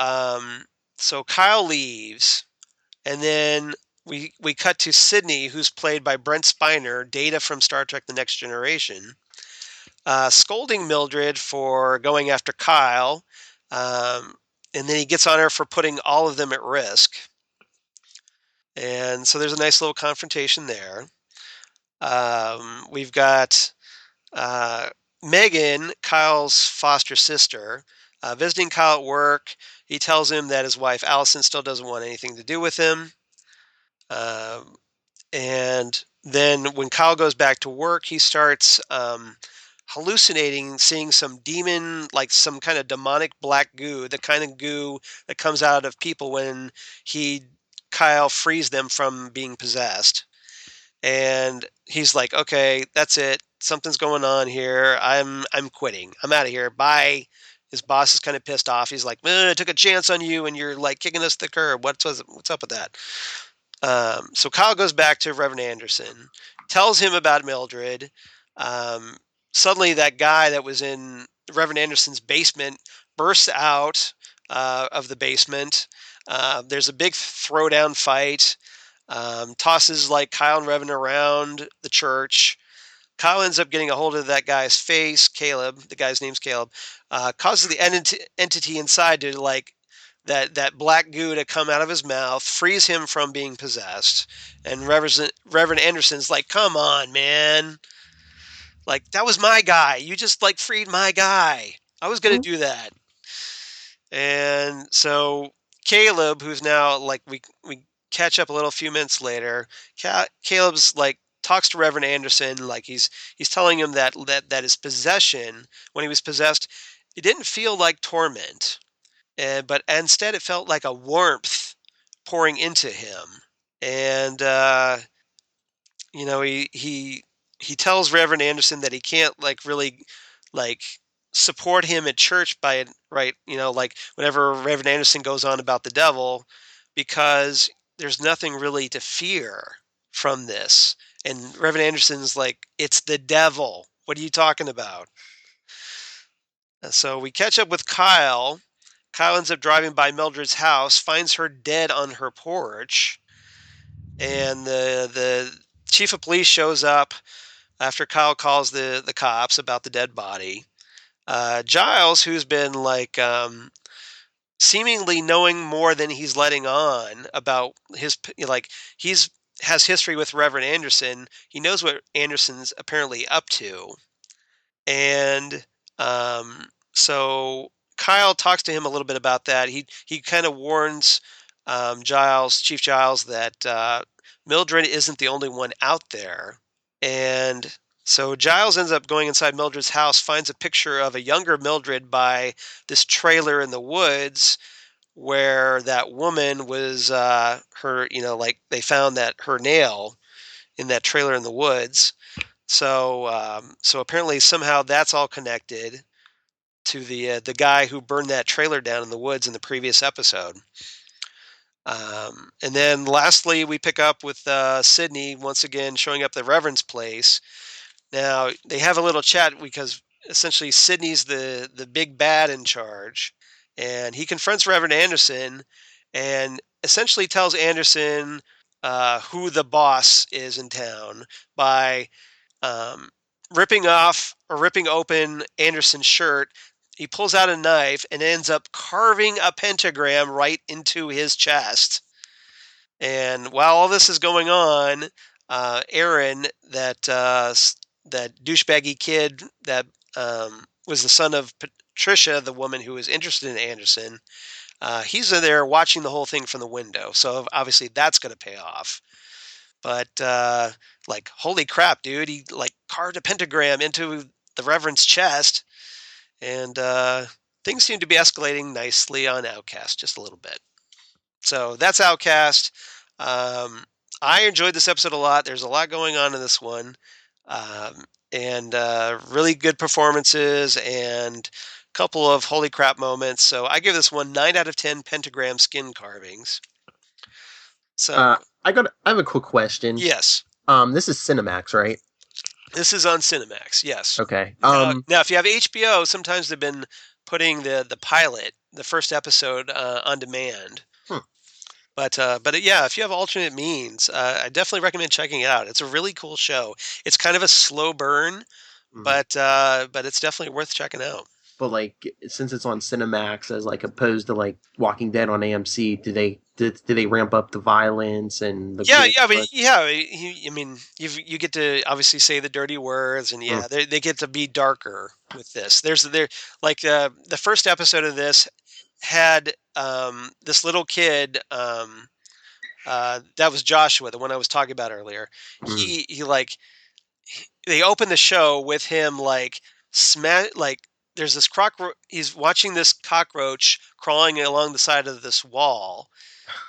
Kyle leaves, and then we cut to Sydney, who's played by Brent Spiner, Data from Star Trek: The Next Generation, scolding Mildred for going after Kyle, and then he gets on her for putting all of them at risk. And so there's a nice little confrontation there. We've got Megan, Kyle's foster sister, visiting Kyle at work. He tells him that his wife Allison still doesn't want anything to do with him. And then when Kyle goes back to work, he starts hallucinating, seeing some demon, like some kind of demonic black goo, the kind of goo that comes out of people when Kyle frees them from being possessed. And he's like, okay, that's it. Something's going on here. I'm quitting. I'm out of here. Bye. His boss is kind of pissed off. He's like, I took a chance on you and you're like kicking us to the curb. What's up with that? So Kyle goes back to Reverend Anderson, tells him about Mildred. suddenly that guy that was in Reverend Anderson's basement bursts out of the basement. There's a big throwdown fight. Tosses like Kyle and Revan around the church. Kyle ends up getting a hold of that guy's face, Caleb. The guy's name's Caleb. Causes the entity inside to like that black goo to come out of his mouth, frees him from being possessed. And Reverend Anderson's like, "Come on, man! Like that was my guy. You just like freed my guy. I was gonna do that." And so Caleb, who's now like we catch up a few minutes later. Caleb's like talks to Reverend Anderson, like he's telling him that his possession, when he was possessed, it didn't feel like torment, but instead it felt like a warmth pouring into him. And he tells Reverend Anderson that he can't like really like support him at church by right, like whenever Reverend Anderson goes on about the devil, because there's nothing really to fear from this. And Reverend Anderson's like, "It's the devil. What are you talking about?" And so we catch up with Kyle. Kyle ends up driving by Mildred's house, finds her dead on her porch, and the chief of police shows up after Kyle calls the cops about the dead body. Giles, who's been like seemingly knowing more than he's letting on about he's has history with Reverend Anderson. He knows what Anderson's apparently up to. And so Kyle talks to him a little bit about that. He kind of warns Chief Giles, that Mildred isn't the only one out there. And so Giles ends up going inside Mildred's house, finds a picture of a younger Mildred by this trailer in the woods where that woman was, they found that her nail in that trailer in the woods. So apparently somehow that's all connected to the guy who burned that trailer down in the woods in the previous episode. And then lastly, we pick up with Sydney once again showing up at the Reverend's place. Now they have a little chat because essentially Sydney's the big bad in charge, and he confronts Reverend Anderson and essentially tells Anderson who the boss is in town by ripping open Anderson's shirt. He pulls out a knife and ends up carving a pentagram right into his chest. And while all this is going on, Aaron, that douchebaggy kid that was the son of Patricia, the woman who was interested in Anderson, he's in there watching the whole thing from the window. So obviously that's going to pay off. But like, holy crap, dude! He like carved a pentagram into the Reverend's chest, and things seem to be escalating nicely on Outcast just a little bit. So that's Outcast. I enjoyed this episode a lot. There's a lot going on in this one, and really good performances and a couple of holy crap moments. So I give this one 9 out of 10 pentagram skin carvings. So I have a quick question. Yes. This is Cinemax, right? This is on Cinemax, yes. Okay. Now, if you have HBO, sometimes they've been putting the pilot, the first episode, on demand. But yeah, if you have alternate means, I definitely recommend checking it out. It's a really cool show. It's kind of a slow burn, but it's definitely worth checking out. But like, since it's on Cinemax as like opposed to like Walking Dead on AMC, do they ramp up the violence and the I mean, you get to obviously say the dirty words, and they get to be darker with this. The first episode of this had this little kid that was Joshua, the one I was talking about earlier. They open the show with him there's this he's watching this cockroach crawling along the side of this wall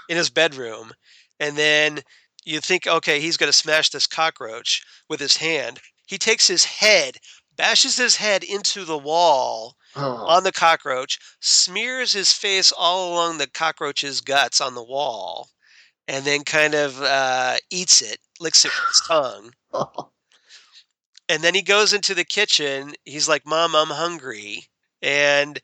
in his bedroom, and then you think, okay, he's going to smash this cockroach with his hand. He takes his head, bashes his head into the wall on the cockroach, smears his face all along the cockroach's guts on the wall, and then kind of eats it, licks it with his tongue. And then he goes into the kitchen. He's like, "Mom, I'm hungry." And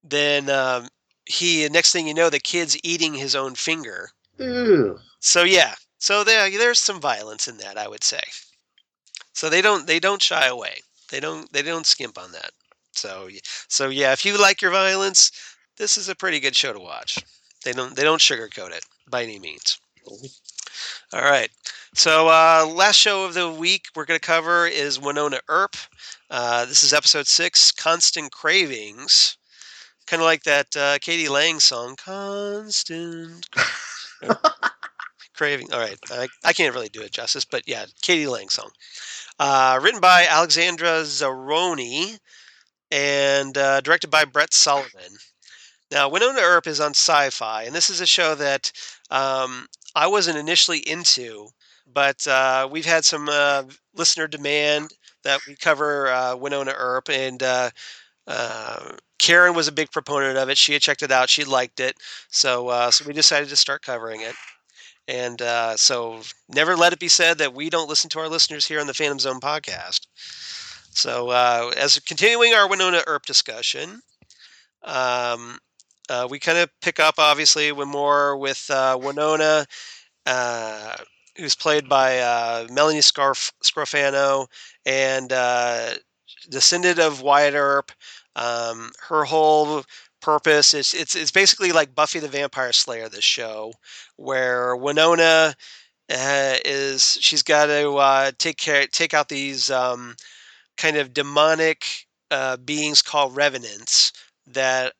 then next thing you know, the kid's eating his own finger. Ew. So yeah, so there's some violence in that, I would say. So they don't shy away. They don't skimp on that. So yeah, if you like your violence, this is a pretty good show to watch. They don't sugarcoat it by any means. All right. So last show of the week we're going to cover is Wynonna Earp. This is episode 6, Constant Cravings. Kind of like that Katie Lang song, Constant Craving. All right. I can't really do it justice, but yeah, Katie Lang song. Written by Alexandra Zaroni and directed by Brett Sullivan. Now, Wynonna Earp is on Sci-Fi, and this is a show that I wasn't initially into, but we've had some listener demand that we cover Wynonna Earp, and Karen was a big proponent of it. She had checked it out. She liked it. So we decided to start covering it. And so never let it be said that we don't listen to our listeners here on the Phantom Zone podcast. So as continuing our Wynonna Earp discussion, we kind of pick up, obviously, with Wynonna, who's played by Melanie Scrofano, and descendant of Wyatt Earp. Her whole purpose is it's basically like Buffy the Vampire Slayer, this show, where Wynonna she's got to take out these kind of demonic beings called revenants that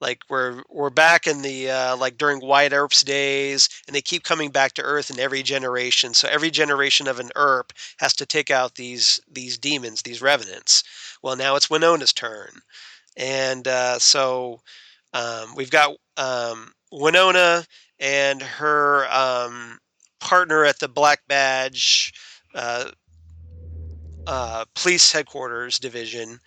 like we're back in the like during Wyatt Earp's days, and they keep coming back to Earth in every generation. So every generation of an Earp has to take out these demons, these revenants. Well, now it's Wynonna's turn, and so we've got Wynonna and her partner at the Black Badge police headquarters division,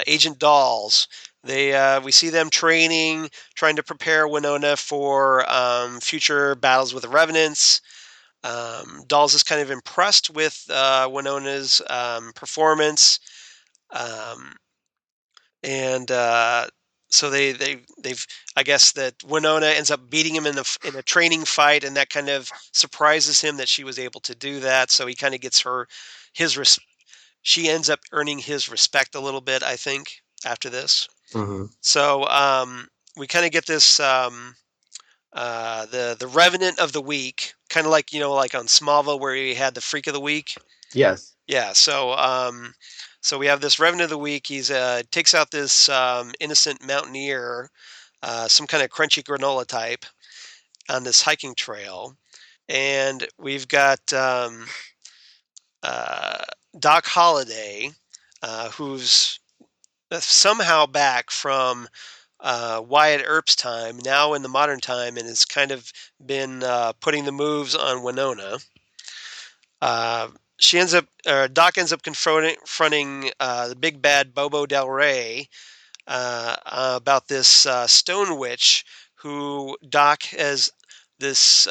Agent Dolls. We see them training, trying to prepare Wynonna for future battles with the Revenants. Dolls is kind of impressed with Wynonna's performance, and so they've I guess that Wynonna ends up beating him in a training fight, and that kind of surprises him that she was able to do that. So he kind of gets she ends up earning his respect a little bit, I think, after this. Mm-hmm. So we kind of get this the Revenant of the Week, kind of like like on Smallville where we had the Freak of the Week. Yes. Yeah. So we have this Revenant of the Week. He's takes out this innocent mountaineer, some kind of crunchy granola type, on this hiking trail, and we've got Doc Holliday, who's somehow back from Wyatt Earp's time, now in the modern time, and has kind of been putting the moves on Wynonna. Doc ends up confronting the big bad Bobo Del Rey about this stone witch who Doc has this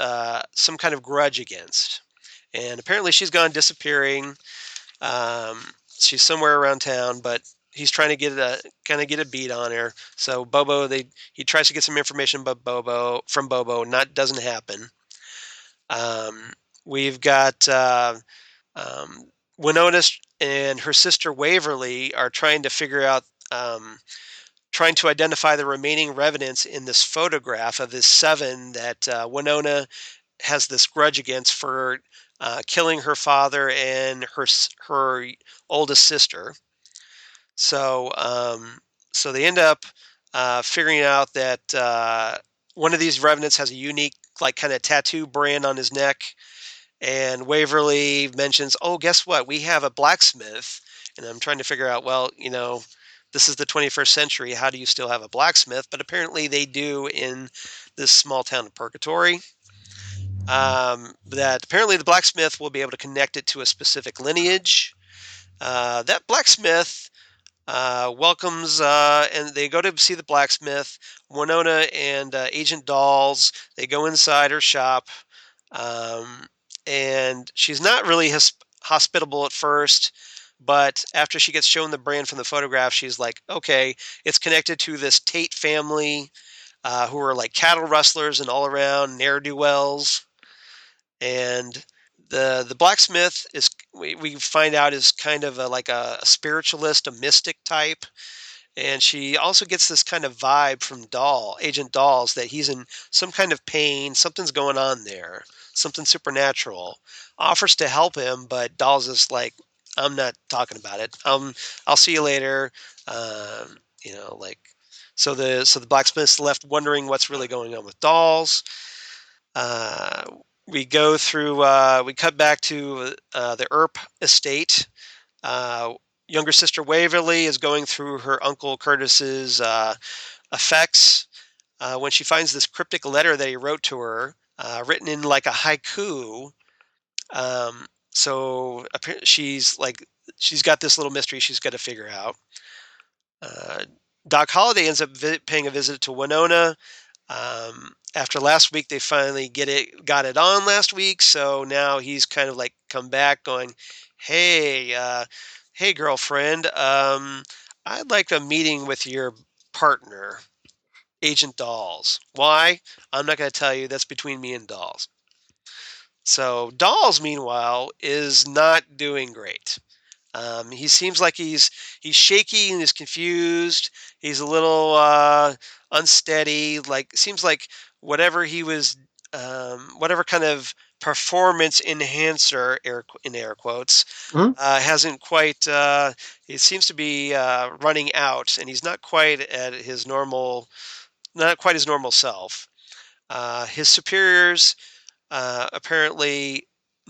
some kind of grudge against, and apparently she's gone disappearing. She's somewhere around town, but he's trying to get a beat on her. So Bobo, he tries to get some information about from Bobo. Doesn't happen. We've got Wynonna and her sister Waverly are trying to figure out, trying to identify the remaining revenants in this photograph of this 7 that Wynonna has this grudge against for killing her father and her oldest sister. So they end up figuring out that one of these revenants has a unique, like, kind of tattoo brand on his neck. And Waverly mentions, "Oh, guess what? We have a blacksmith." And I'm trying to figure out, well, this is the 21st century. How do you still have a blacksmith? But apparently they do in this small town of Purgatory. That apparently the blacksmith will be able to connect it to a specific lineage. That blacksmith welcomes, and they go to see the blacksmith. Wynonna and Agent Dolls, they go inside her shop, and she's not really hospitable at first. But after she gets shown the brand from the photograph, she's like, okay, it's connected to this Tate family, who are like cattle rustlers and all around ne'er-do-wells. And the blacksmith is, we find out, is kind of like a spiritualist, a mystic type. And she also gets this kind of vibe from Agent Dawes, that he's in some kind of pain, something's going on there, something supernatural. Offers to help him, but Dawes is like, I'm not talking about it. I'll see you later. Like, so the blacksmith's left wondering what's really going on with Dawes. We go through. We cut back to the Earp estate. Younger sister Waverly is going through her uncle Curtis's effects when she finds this cryptic letter that he wrote to her, written in like a haiku. So she's got this little mystery she's got to figure out. Doc Holliday ends up paying a visit to Wynonna. After last week, they finally got it on last week. So now he's kind of like come back going, hey, girlfriend, I'd like a meeting with your partner, Agent Dawes. Why? I'm not going to tell you. That's between me and Dawes. So Dawes, meanwhile, is not doing great. He seems like he's shaky and is confused. He's a little unsteady. Like, seems like whatever he was, whatever kind of performance enhancer, in air quotes, hasn't quite. It seems to be running out, and he's not quite at his normal, not quite his normal self. His superiors apparently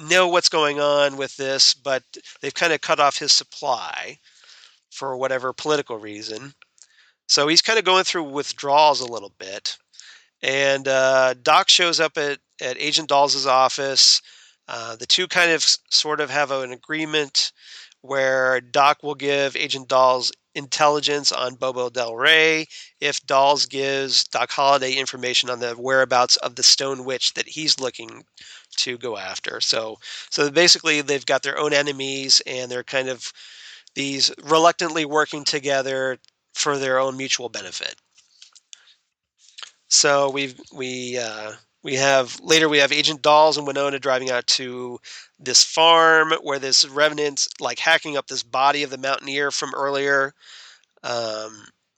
know what's going on with this, but they've kind of cut off his supply for whatever political reason. So he's kind of going through withdrawals a little bit. And Doc shows up at Agent Dawes' office. The two kind of sort of have an agreement where Doc will give Agent Dawes intelligence on Bobo Del Rey if Dawes gives Doc Holliday information on the whereabouts of the Stone Witch that he's looking to go after. So basically they've got their own enemies, and they're kind of these reluctantly working together for their own mutual benefit. So we have Agent Dawes and Wynonna driving out to this farm where this revenant's like hacking up this body of the mountaineer from earlier.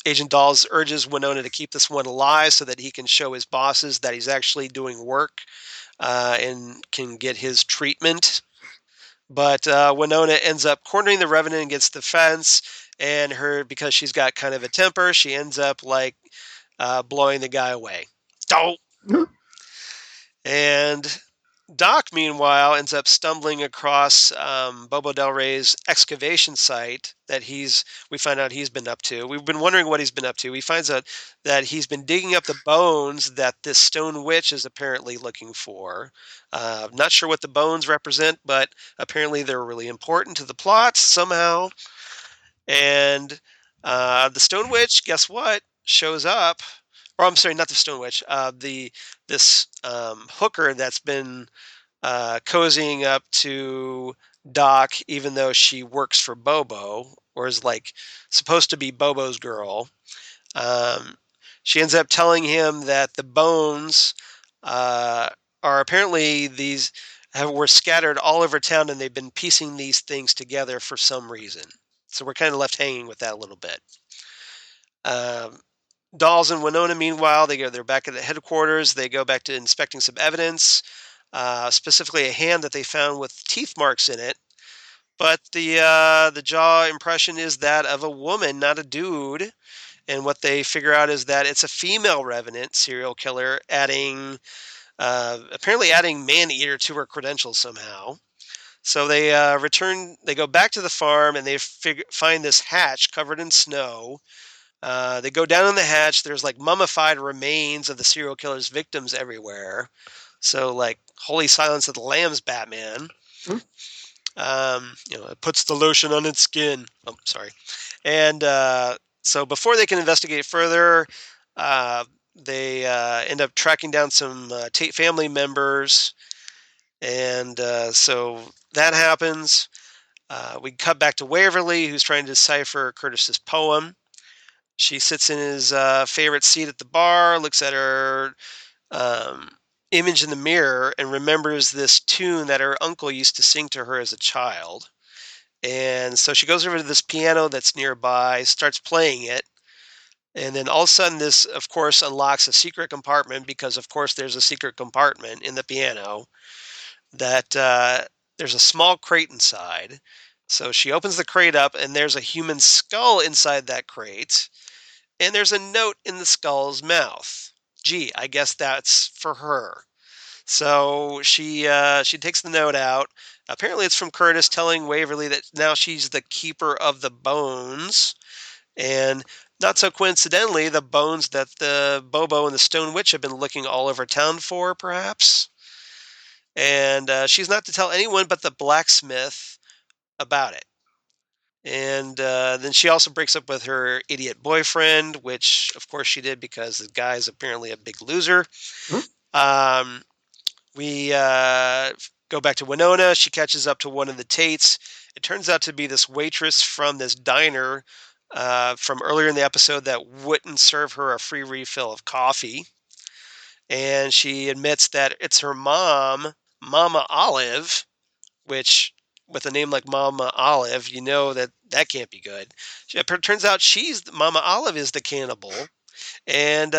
Agent Dawes urges Wynonna to keep this one alive so that he can show his bosses that he's actually doing work and can get his treatment. But Wynonna ends up cornering the revenant against the fence, and because she's got kind of a temper, she ends up like blowing the guy away. Oh! And Doc, meanwhile, ends up stumbling across Bobo Del Rey's excavation site that we find out he's been up to. We've been wondering what he's been up to. He finds out that he's been digging up the bones that this Stone Witch is apparently looking for. Not sure what the bones represent, but apparently they're really important to the plot somehow. And the Stone Witch, guess what, shows up. Or I'm sorry, not the Stone Witch. This hooker that's been cozying up to Doc, even though she works for Bobo, or is like supposed to be Bobo's girl. She ends up telling him that the bones are apparently were scattered all over town, and they've been piecing these things together for some reason. So we're kind of left hanging with that a little bit. Dawes and Wynonna, meanwhile, they're back at the headquarters. They go back to inspecting some evidence, specifically a hand that they found with teeth marks in it. But the jaw impression is that of a woman, not a dude. And what they figure out is that it's a female revenant serial killer, apparently adding man-eater to her credentials somehow. So they go back to the farm, and they find this hatch covered in snow. They go down in the hatch. There's like mummified remains of the serial killer's victims everywhere. So like holy silence of the lambs, Batman. It puts the lotion on its skin. Oh, sorry. And so before they can investigate further, they end up tracking down some Tate family members. And so that happens. We cut back to Waverly, who's trying to decipher Curtis's poem. She sits in his favorite seat at the bar, looks at her image in the mirror, and remembers this tune that her uncle used to sing to her as a child. And so she goes over to this piano that's nearby, starts playing it. And then all of a sudden, this, of course, unlocks a secret compartment because, of course, there's a secret compartment in the piano that there's a small crate inside. So she opens the crate up, and there's a human skull inside that crate. And there's a note in the skull's mouth. Gee, I guess that's for her. So she takes the note out. Apparently, it's from Curtis telling Waverly that now she's the keeper of the bones. And not so coincidentally, the bones that the Bobo and the Stone Witch have been looking all over town for, perhaps. And she's not to tell anyone but the blacksmith about it. And then she also breaks up with her idiot boyfriend, which, of course, she did because the guy's apparently a big loser. We go back to Wynonna. She catches up to one of the Tates. It turns out to be this waitress from this diner from earlier in the episode that wouldn't serve her a free refill of coffee. And she admits that it's her mom, Mama Olive, which, with a name like Mama Olive, you know that that can't be good. It turns out Mama Olive is the cannibal. And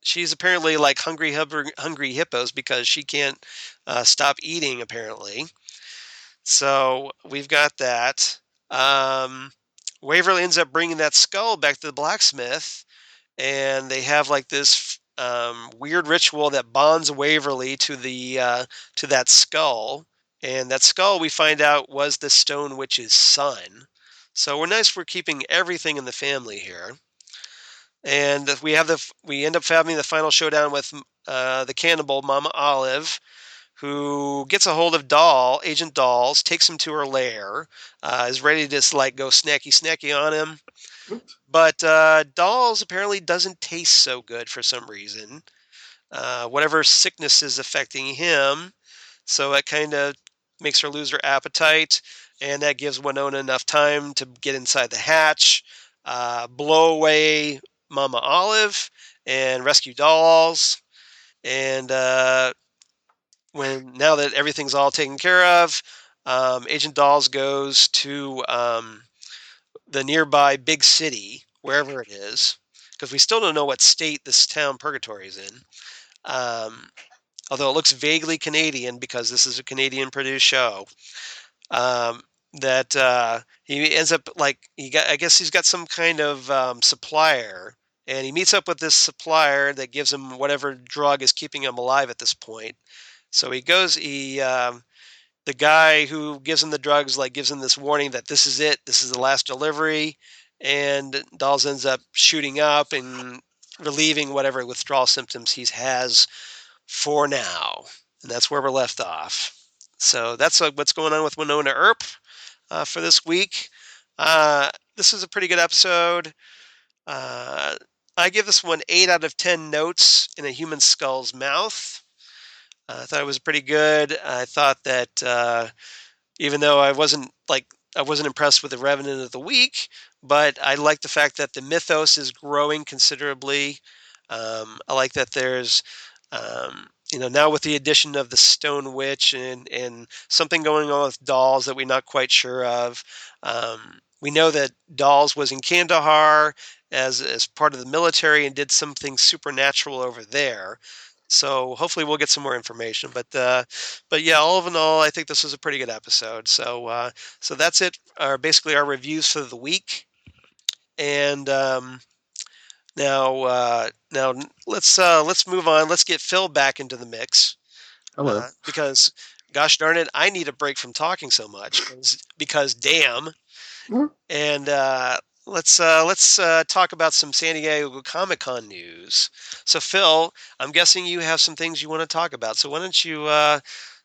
she's apparently like hungry hippos because she can't stop eating, apparently. So we've got that. Waverly ends up bringing that skull back to the blacksmith, and they have like this weird ritual that bonds Waverly to that skull. And that skull, we find out, was the Stone Witch's son. So we're keeping everything in the family here. And we end up having the final showdown with the cannibal Mama Olive, who gets a hold of Agent Dolls, takes him to her lair, is ready to just like go snacky on him. But Dolls apparently doesn't taste so good for some reason. Whatever sickness is affecting him, so it kind of makes her lose her appetite, and that gives Wynonna enough time to get inside the hatch, blow away Mama Olive, and rescue Dolls. And now that everything's all taken care of, Agent Dolls goes to the nearby big city, wherever it is, because we still don't know what state this town Purgatory is in. Although it looks vaguely Canadian because this is a Canadian-produced show. That he ends up I guess he's got some kind of supplier, and he meets up with this supplier that gives him whatever drug is keeping him alive at this point. So he goes, the guy who gives him the drugs gives him this warning that this is it, this is the last delivery, and Dolls ends up shooting up and relieving whatever withdrawal symptoms he has for now. And that's where we're left off. So that's what's going on with Wynonna Earp for this week. This is a pretty good episode. I give this one 8 out of 10 notes in a human skull's mouth. I thought it was pretty good. I thought that even though I wasn't impressed with the Revenant of the Week, but I like the fact that the mythos is growing considerably. I like that there's now with the addition of the Stone Witch and something going on with Dolls that we're not quite sure of. We know that Dolls was in Kandahar as part of the military and did something supernatural over there. So hopefully we'll get some more information. But yeah, all in all, I think this was a pretty good episode. So that's it. Basically our reviews for the week. And now let's move on. Let's get Phil back into the mix. Hello. Because gosh darn it, I need a break from talking so much because damn. Mm-hmm. And let's talk about some San Diego Comic-Con news. So Phil, I'm guessing you have some things you want to talk about. So why don't you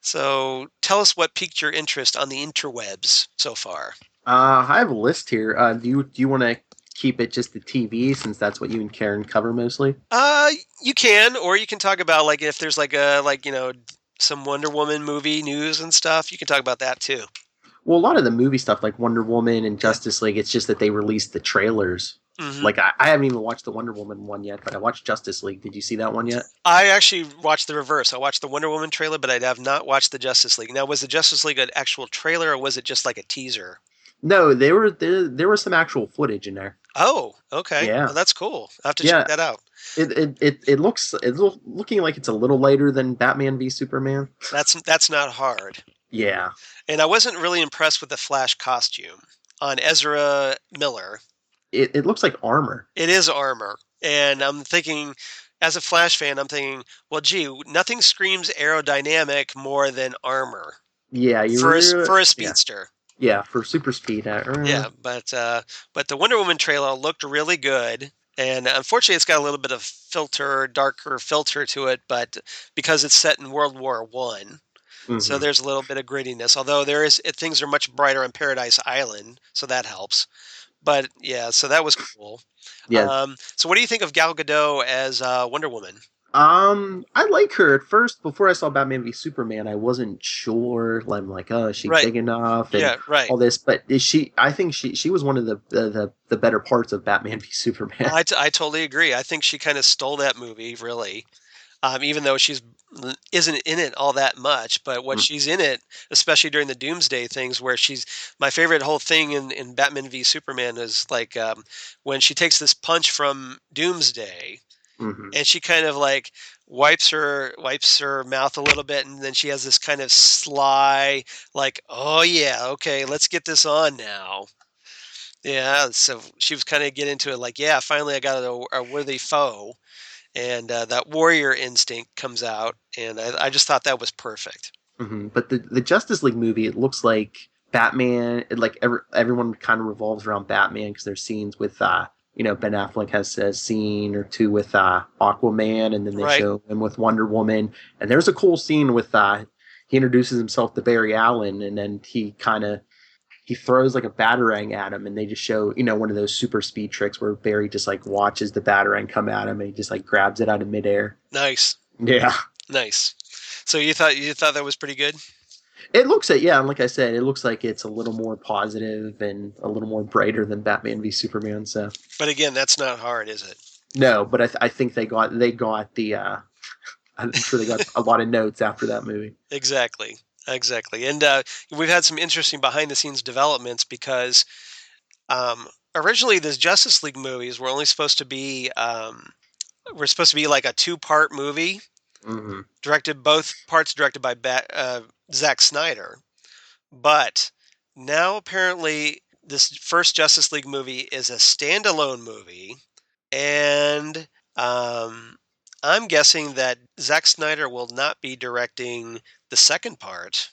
tell us what piqued your interest on the interwebs so far? I have a list here. Do you want to keep it just the TV since that's what you and Karen cover mostly? You can, or you can talk about if there's some Wonder Woman movie news and stuff, you can talk about that too. Well, a lot of the movie stuff like Wonder Woman and Yeah. Justice League, it's just that they released the trailers. Mhm. Like I haven't even watched the Wonder Woman one yet, but I watched Justice League. Did you see that one yet? I actually watched the reverse. I watched the Wonder Woman trailer, but I have not watched the Justice League. Now, was the Justice League an actual trailer, or was it just like a teaser? No, there was some actual footage in there. Oh, okay. Yeah. Well, that's cool. I have to Yeah. check that out. It looks looking like it's a little later than Batman v Superman. That's not hard. Yeah. And I wasn't really impressed with the Flash costume on Ezra Miller. It looks like armor. It is armor. And I'm thinking, as a Flash fan, I'm thinking, well, gee, nothing screams aerodynamic more than armor Yeah, for a speedster. Yeah, for super speed. Yeah, but the Wonder Woman trailer looked really good. And unfortunately, it's got a little bit of darker filter to it, but because it's set in World War One. So there's a little bit of grittiness, although things are much brighter on Paradise Island, so that helps. But yeah, so that was cool. Yeah. So what do you think of Gal Gadot as Wonder Woman? I like her at first. Before I saw Batman v Superman, I wasn't sure. I'm like, oh, is she Right. big enough? And Yeah, right. all this, but is she? I think she was one of the better parts of Batman v Superman. I totally agree. I think she kind of stole that movie, really. Even though she's isn't in it all that much, but what she's in it, especially during the Doomsday things, where my favorite whole thing in Batman v Superman is like when she takes this punch from Doomsday, and she kind of like wipes her mouth a little bit, and then she has this kind of sly, like, oh yeah, okay, let's get this on now. Yeah, so she was kind of getting into it, like, yeah, finally I got a worthy foe. And that warrior instinct comes out, and I just thought that was perfect. But the Justice League movie, it looks like Batman, everyone kind of revolves around Batman because there's scenes with, Ben Affleck has a scene or two with Aquaman, and then they show him with Wonder Woman. And there's a cool scene with he introduces himself to Barry Allen, and then he throws like a batarang at him, and they just show, one of those super speed tricks where Barry just like watches the batarang come at him and he just like grabs it out of midair. Nice. Yeah. Nice. So you thought that was pretty good? It looks like, yeah, and like I said, it looks like it's a little more positive and a little more brighter than Batman v Superman. So, but again, that's not hard, is it? No, but I think they got the. I'm sure they got a lot of notes after that movie. Exactly. And we've had some interesting behind-the-scenes developments because originally the Justice League movies were only supposed to be like a two-part movie, both parts directed by Zack Snyder. But now apparently this first Justice League movie is a standalone movie, and I'm guessing that Zack Snyder will not be directing the second part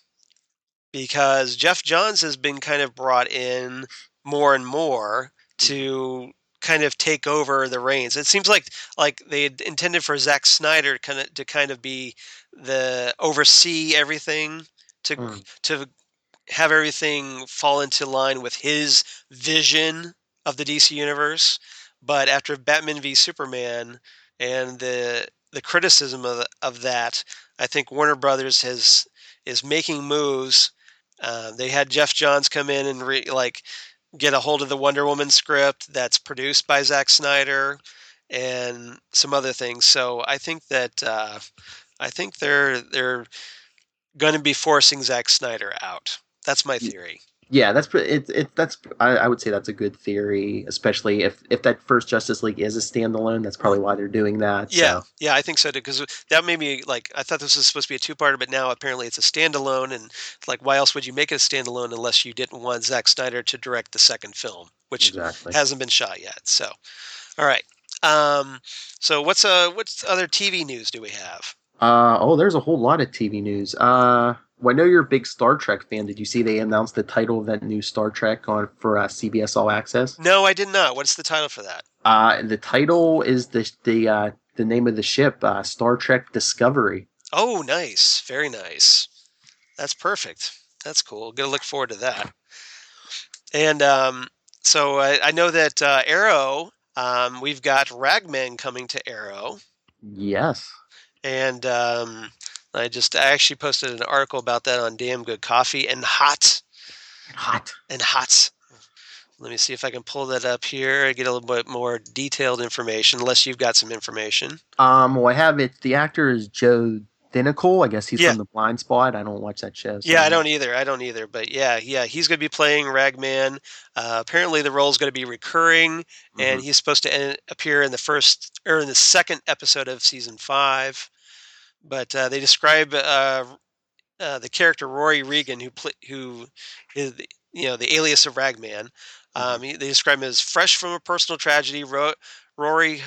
because Jeff Johns has been kind of brought in more and more to kind of take over the reins. It seems like they had intended for Zack Snyder to kind of be the oversee everything, to have everything fall into line with his vision of the DC universe. But after Batman v Superman and the criticism of that, I think Warner Brothers is making moves. They had Jeff Johns come in and get a hold of the Wonder Woman script that's produced by Zack Snyder and some other things. So I think that they're going to be forcing Zack Snyder out. That's my theory. Yeah, I would say that's a good theory, especially if that first Justice League is a standalone. That's probably why they're doing that. Yeah, so. Yeah, I think so too. Because that made me I thought this was supposed to be a two-parter, but now apparently it's a standalone. And why else would you make it a standalone unless you didn't want Zack Snyder to direct the second film, which hasn't been shot yet. So, all right. So what's other TV news do we have? There's a whole lot of TV news. Well, I know you're a big Star Trek fan. Did you see they announced the title of that new Star Trek for CBS All Access? No, I did not. What's the title for that? The title is the name of the ship, Star Trek Discovery. Oh, nice. Very nice. That's perfect. That's cool. Gonna look forward to that. And so I know that Arrow, we've got Ragman coming to Arrow. Yes. And I actually posted an article about that on Damn Good Coffee and Hot. Let me see if I can pull that up here and get a little bit more detailed information, unless you've got some information. Well, I have it. The actor is Joe Dinical. I guess he's Yeah. from The Blind Spot. I don't watch that show. So Yeah, I don't either. But yeah, he's going to be playing Ragman. Apparently, the role is going to be recurring, and he's supposed to appear in the second episode of season 5. But they describe the character Rory Regan, who is the alias of Ragman. They describe him as fresh from a personal tragedy. Rory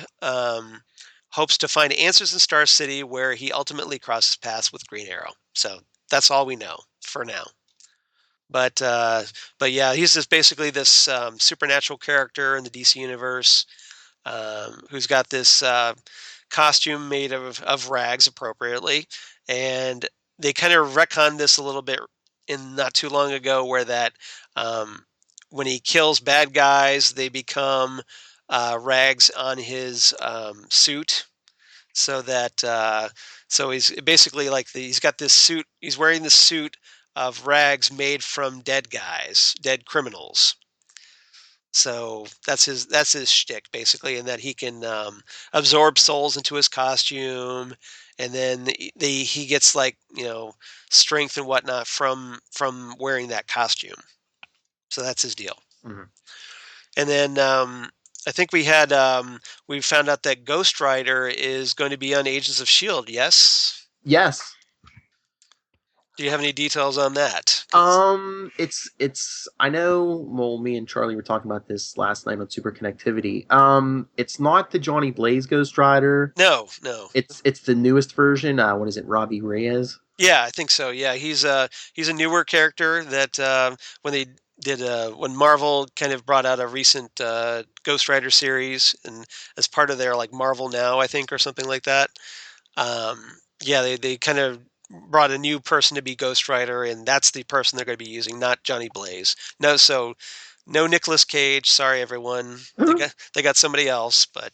hopes to find answers in Star City, where he ultimately crosses paths with Green Arrow. So that's all we know for now. But yeah, he's just basically this supernatural character in the DC universe who's got this costume made of rags appropriately, and they kind of retconned this a little bit in not too long ago, where that when he kills bad guys, they become rags on his suit, so that so he's basically like he's got this suit. He's wearing this suit of rags made from dead criminals. So that's his shtick basically, and that he can absorb souls into his costume, and then he gets strength and whatnot from wearing that costume. So that's his deal. And then I think we found out that Ghost Rider is going to be on Agents of S.H.I.E.L.D., yes? Yes. Do you have any details on that? It's I know, well, me and Charlie were talking about this last night on Super Connectivity. It's not the Johnny Blaze Ghost Rider. No. It's the newest version. What is it, Robbie Reyes? Yeah, I think so. Yeah, he's a newer character that when Marvel kind of brought out a recent Ghost Rider series, and as part of their Marvel Now, I think, or something like that. They kind of brought a new person to be Ghost Rider, and that's the person they're going to be using, not Johnny Blaze. No Nicolas Cage. Sorry, everyone. They got somebody else, but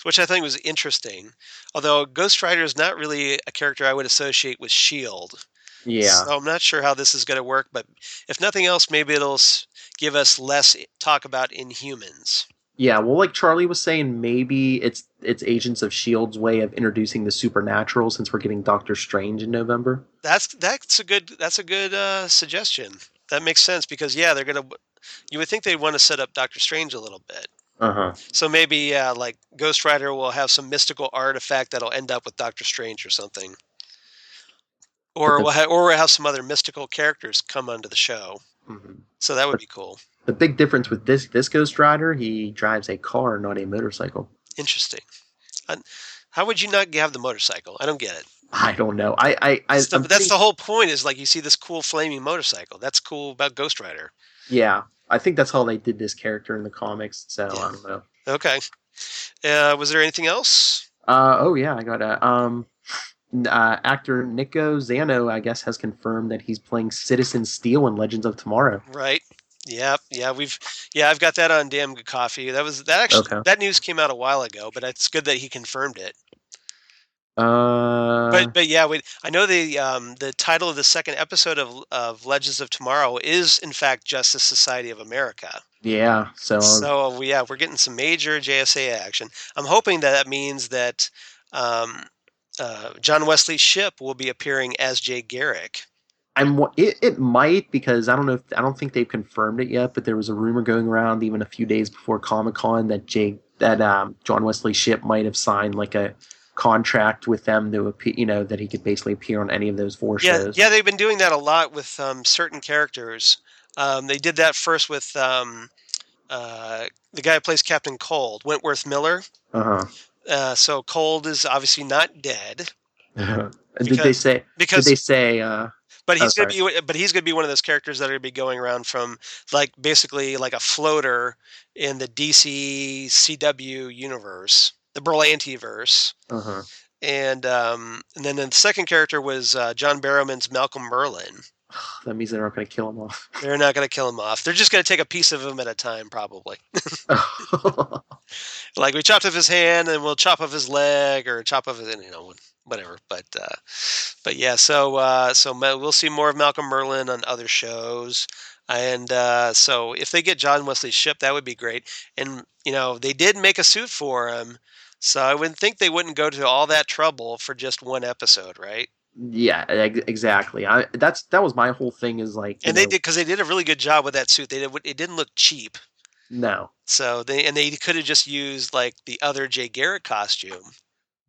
which I think was interesting. Although Ghost Rider is not really a character I would associate with S.H.I.E.L.D. Yeah. So I'm not sure how this is going to work, but if nothing else, maybe it'll give us less talk about Inhumans. Yeah, well, like Charlie was saying, maybe it's Agents of S.H.I.E.L.D.'s way of introducing the supernatural, since we're getting Doctor Strange in November. That's a good suggestion. That makes sense, because you would think they'd want to set up Doctor Strange a little bit. So maybe Ghost Rider will have some mystical artifact that'll end up with Doctor Strange or something. Or we'll have some other mystical characters come onto the show. So that would be cool. The big difference with this Ghost Rider, he drives a car, not a motorcycle. Interesting. How would you not have the motorcycle? I don't get it. I don't know. That's the whole point, is you see this cool flaming motorcycle. That's cool about Ghost Rider. Yeah. I think that's how they did this character in the comics, so I don't know. Okay. Was there anything else? I got actor Nico Zano, I guess, has confirmed that he's playing Citizen Steel in Legends of Tomorrow. Right. Yeah. I've got that on Damn Good Coffee. That news came out a while ago, but it's good that he confirmed it. But yeah, I know the title of the second episode of Legends of Tomorrow is in fact Justice Society of America. Yeah, so we're getting some major JSA action. I'm hoping that means that John Wesley Shipp will be appearing as Jay Garrick. It might, because I don't think they've confirmed it yet, but there was a rumor going around even a few days before Comic-Con that John Wesley Shipp might have signed a contract with them to appear, that he could basically appear on any of those 4 shows. Yeah, they've been doing that a lot with certain characters. They did that first with the guy who plays Captain Cold, Wentworth Miller. So Cold is obviously not dead. Did they say? But he's going to be one of those characters that are going to be going around from basically a floater in the DC CW universe, the Berlanti-verse. And then the second character was John Barrowman's Malcolm Merlin. That means they're not going to kill him off. They're not going to kill him off. They're just going to take a piece of him at a time, probably. We chopped off his hand, and we'll chop off his leg, or chop off his, whatever. But yeah. So we'll see more of Malcolm Merlyn on other shows. And so if they get John Wesley Shipp, that would be great. And they did make a suit for him, so I wouldn't think they wouldn't go to all that trouble for just one episode, right? Yeah, exactly. That was my whole thing is like, And they did, because they did a really good job with that suit. It didn't look cheap. No. So they could have just used like the other Jay Garrick costume,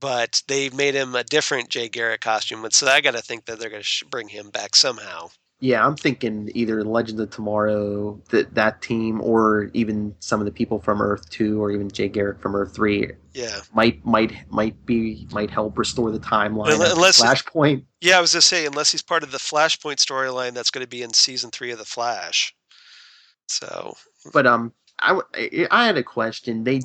but they made him a different Jay Garrick costume. And so I got to think that they're going to bring him back somehow. Yeah, I'm thinking either Legends of Tomorrow, that team, or even some of the people from Earth 2, or even Jay Garrick from Earth 3. Yeah, might help restore the timeline. Unless Flashpoint. Yeah, I was just saying, unless he's part of the Flashpoint storyline that's going to be in season 3 of the Flash. So, but I had a question. They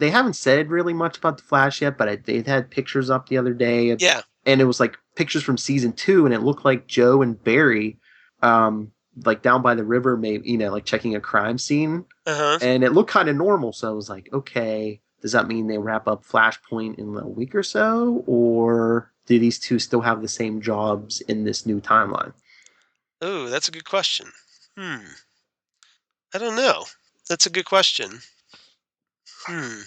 haven't said really much about the Flash yet, but they had pictures up the other day. Yeah, and it was like pictures from season 2, and it looked like Joe and Barry, like down by the river, maybe like checking a crime scene, and it looked kind of normal. So I was like, okay, does that mean they wrap up Flashpoint in a week or so, or do these two still have the same jobs in this new timeline? Oh, that's a good question. I don't know. That's a good question. Well,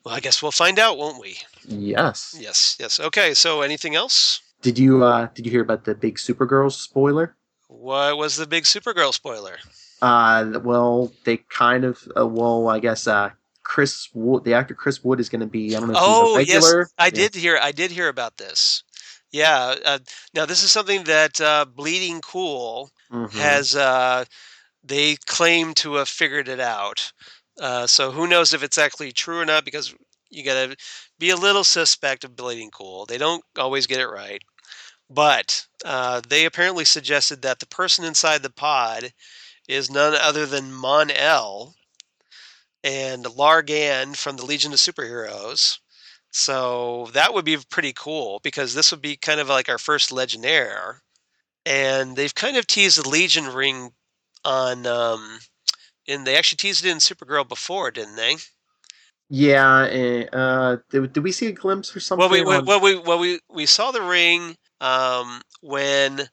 I guess we'll find out, won't we? Yes. Yes. Okay, so anything else? Did you hear about the big Supergirl spoiler? What was the big Supergirl spoiler? Well, they kind of, I guess, Chris Wood, the actor Chris Wood, is going to be, I don't know if he's a regular. Yes, I did hear about this. Yeah, now this is something that Bleeding Cool has, they claim to have figured it out. So who knows if it's actually true or not, because you got to be a little suspect of Bleeding Cool. They don't always get it right. But they apparently suggested that the person inside the pod is none other than Mon-El and Largan from the Legion of Superheroes. So that would be pretty cool, because this would be kind of like our first Legionnaire. And they've kind of teased the Legion ring on, and they actually teased it in Supergirl before, didn't they? Yeah. Did we see a glimpse or something? We saw the ring when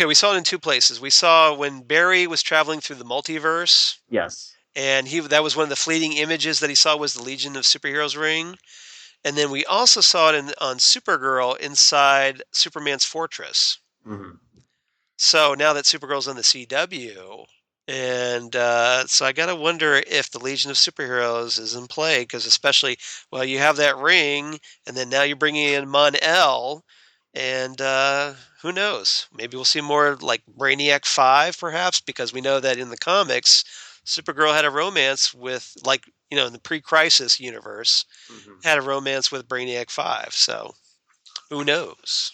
we saw it in two places. We saw when Barry was traveling through the multiverse. Yes. And that was one of the fleeting images that he saw, was the Legion of Superheroes ring. And then we also saw it on Supergirl inside Superman's fortress. So now that Supergirl's on the CW, and so I got to wonder if the Legion of Superheroes is in play, because especially, you have that ring, and then now you're bringing in Mon-El, and who knows? Maybe we'll see more like Brainiac 5, perhaps, because we know that in the comics, Supergirl had a romance with, in the pre-Crisis universe, had a romance with Brainiac 5, so who knows?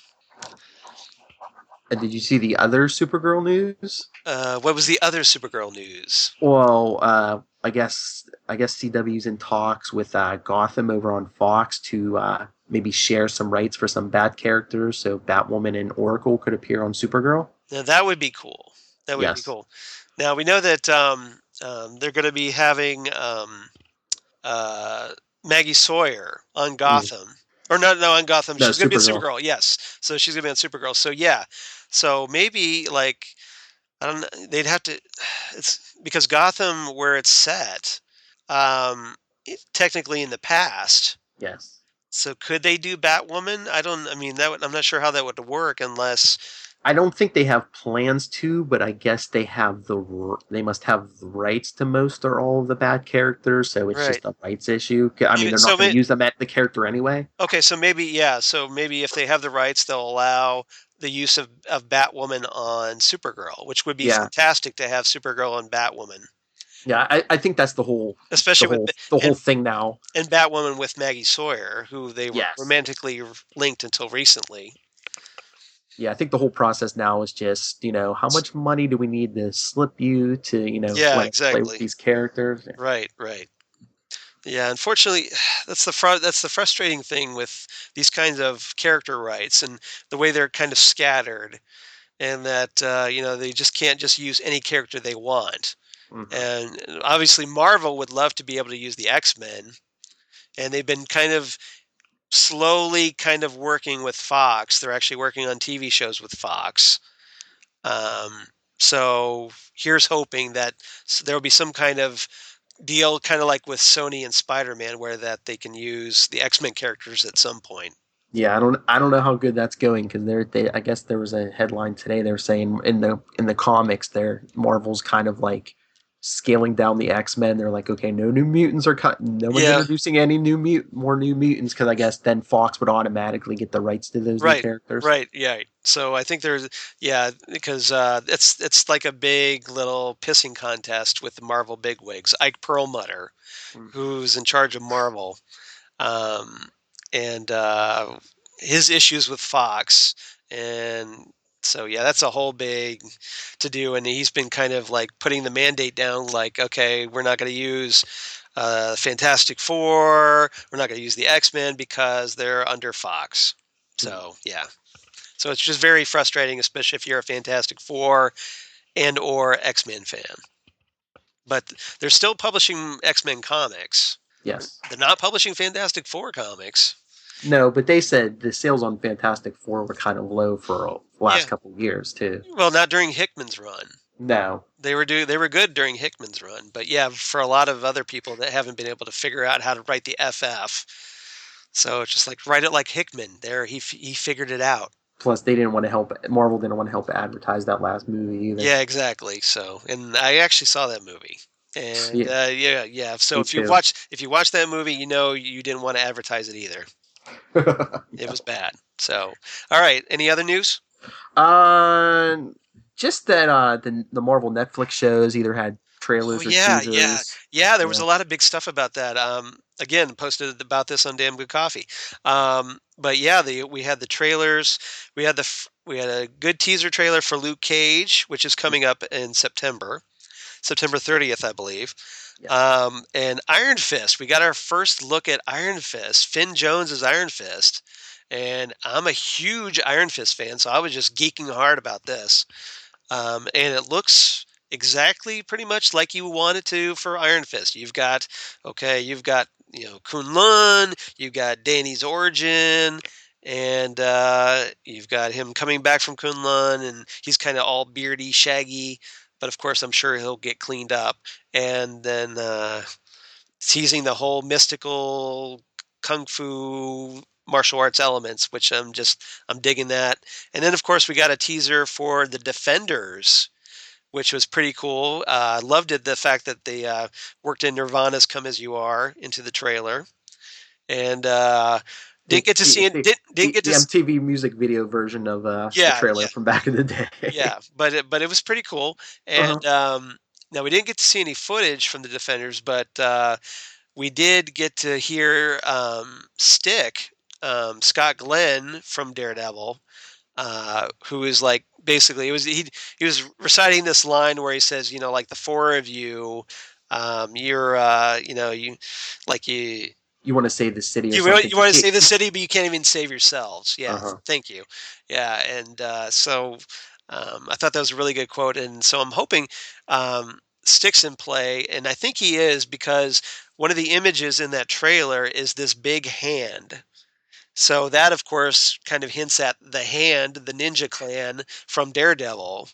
And did you see the other Supergirl news? What was the other Supergirl news? Well, I guess CW's in talks with Gotham over on Fox to maybe share some rights for some bad characters, so Batwoman and Oracle could appear on Supergirl. Now that would be cool. That would be cool. Now we know that they're going to be having Maggie Sawyer on Gotham. Or no, on Gotham. No, she's going to be on Supergirl, yes. So she's going to be on Supergirl. So yeah. So maybe, I don't know, they'd have to, it's because Gotham, where it's set, technically in the past. Yes. So could they do Batwoman? I'm not sure how that would work unless... I don't think they have plans to, but I guess they must have the rights to most or all of the bad characters, so it's just a rights issue. I mean, they're not going to use them at the character anyway. Okay, so maybe if they have the rights, they'll allow the use of Batwoman on Supergirl, which would be fantastic to have Supergirl and Batwoman. Yeah, I think that's the whole, especially the whole thing now. And Batwoman with Maggie Sawyer, who they were romantically linked until recently. Yeah, I think the whole process now is just, how much money do we need to slip you to, play with these characters? Right. Yeah, unfortunately, that's the frustrating thing with these kinds of character rights and the way they're kind of scattered, and that they just can't just use any character they want. And obviously, Marvel would love to be able to use the X-Men, and they've been kind of slowly kind of working with Fox. They're actually working on TV shows with Fox. So here's hoping that there will be some kind of deal, kind of like with Sony and Spider-Man, where that they can use the X-Men characters at some point. Yeah, I don't know how good that's going because I guess there was a headline today. They were saying in the comics, Marvel's kind of like scaling down the X-Men. They're like, okay, no new mutants are cut. No one's introducing any more new mutants because I guess then Fox would automatically get the rights to those new characters. Right. Yeah. So I think there's because it's like a big little pissing contest with the Marvel bigwigs. Ike Perlmutter, who's in charge of Marvel. And his issues with Fox, and so that's a whole big to do. And he's been kind of like putting the mandate down, like, okay, we're not going to use Fantastic Four, we're not going to use the X-Men because they're under Fox. So so it's just very frustrating, especially if you're a Fantastic Four and or X-Men fan. But they're still publishing X-Men comics. Yes. They're not publishing Fantastic Four comics. No, but they said the sales on Fantastic Four were kind of low for the last couple of years too. Well, not during Hickman's run. No. They were good during Hickman's run, but for a lot of other people that haven't been able to figure out how to write the FF. So it's just like write it like Hickman. There he figured it out. Plus Marvel didn't want to help advertise that last movie either. Yeah, exactly. So, and I actually saw that movie. And So if you watch that movie, you didn't want to advertise it either. It was bad. So, all right. Any other news? Just that the Marvel Netflix shows either had trailers or teasers. Yeah. There was a lot of big stuff about that. Again, posted about this on Damn Good Coffee. But we had the trailers. We had a good teaser trailer for Luke Cage, which is coming up in September 30th, I believe. Yeah. And Iron Fist. We got our first look at Iron Fist. Finn Jones is Iron Fist. And I'm a huge Iron Fist fan, so I was just geeking hard about this. And it looks exactly pretty much like you want it to for Iron Fist. You've got Kunlun, you've got Danny's origin, and you've got him coming back from Kunlun, and he's kind of all beardy, shaggy. But of course, I'm sure he'll get cleaned up. And then teasing the whole mystical kung fu martial arts elements, which I'm digging that. And then, of course, we got a teaser for the Defenders, which was pretty cool. Loved it, the fact that they worked in Nirvana's "Come As You Are" into the trailer. And didn't get to see it. Didn't get to the MTV music video version of the trailer from back in the day. Yeah, but it was pretty cool. And now we didn't get to see any footage from the Defenders, but we did get to hear Stick, Scott Glenn from Daredevil, who is like basically he was reciting this line where he says, like the four of you, you're you want to save the city. You want to save the city, but you can't even save yourselves. Yeah, Thank you. Yeah, and so I thought that was a really good quote, and so I'm hoping Stick's in play, and I think he is, because one of the images in that trailer is this big hand. So that, of course, kind of hints at the Hand, the Ninja Clan from Daredevil,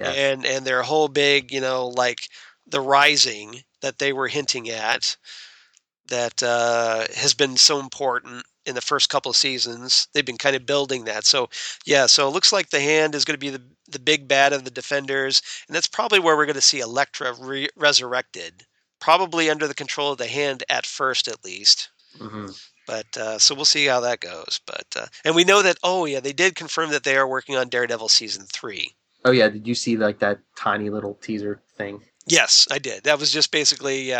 and their whole big, like the Rising that they were hinting at. That has been so important in the first couple of seasons. They've been kind of building that. So, so it looks like the Hand is going to be the big bad of the Defenders, and that's probably where we're going to see Elektra resurrected, probably under the control of the Hand at first, at least. Mm-hmm. But so we'll see how that goes. But and we know that they did confirm that they are working on Daredevil season 3. Oh yeah, did you see like that tiny little teaser thing? Yes, I did. That was just basically,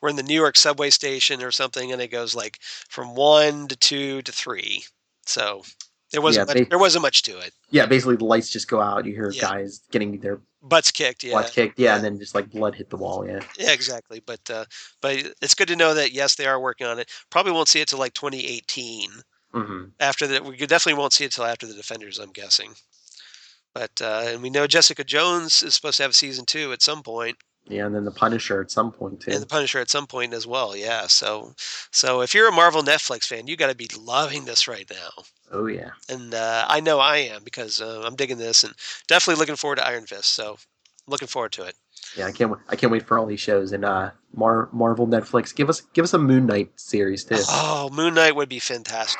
we're in the New York subway station or something, and it goes like from 1 to 2 to 3. So there wasn't much to it. Yeah, basically the lights just go out. You hear guys getting their butts kicked. Yeah, and then just like blood hit the wall. Yeah. Yeah, exactly. But it's good to know that yes, they are working on it. Probably won't see it till like 2018. Mm-hmm. After that, we definitely won't see it till after the Defenders, I'm guessing. But and we know Jessica Jones is supposed to have season 2 at some point. Yeah, and then the Punisher at some point too. And the Punisher at some point as well, yeah. So if you're a Marvel Netflix fan, you got to be loving this right now. Oh yeah. And I know I am because I'm digging this and definitely looking forward to Iron Fist. So looking forward to it. Yeah, I can't wait for all these shows and Marvel Netflix. Give us a Moon Knight series too. Oh, Moon Knight would be fantastic.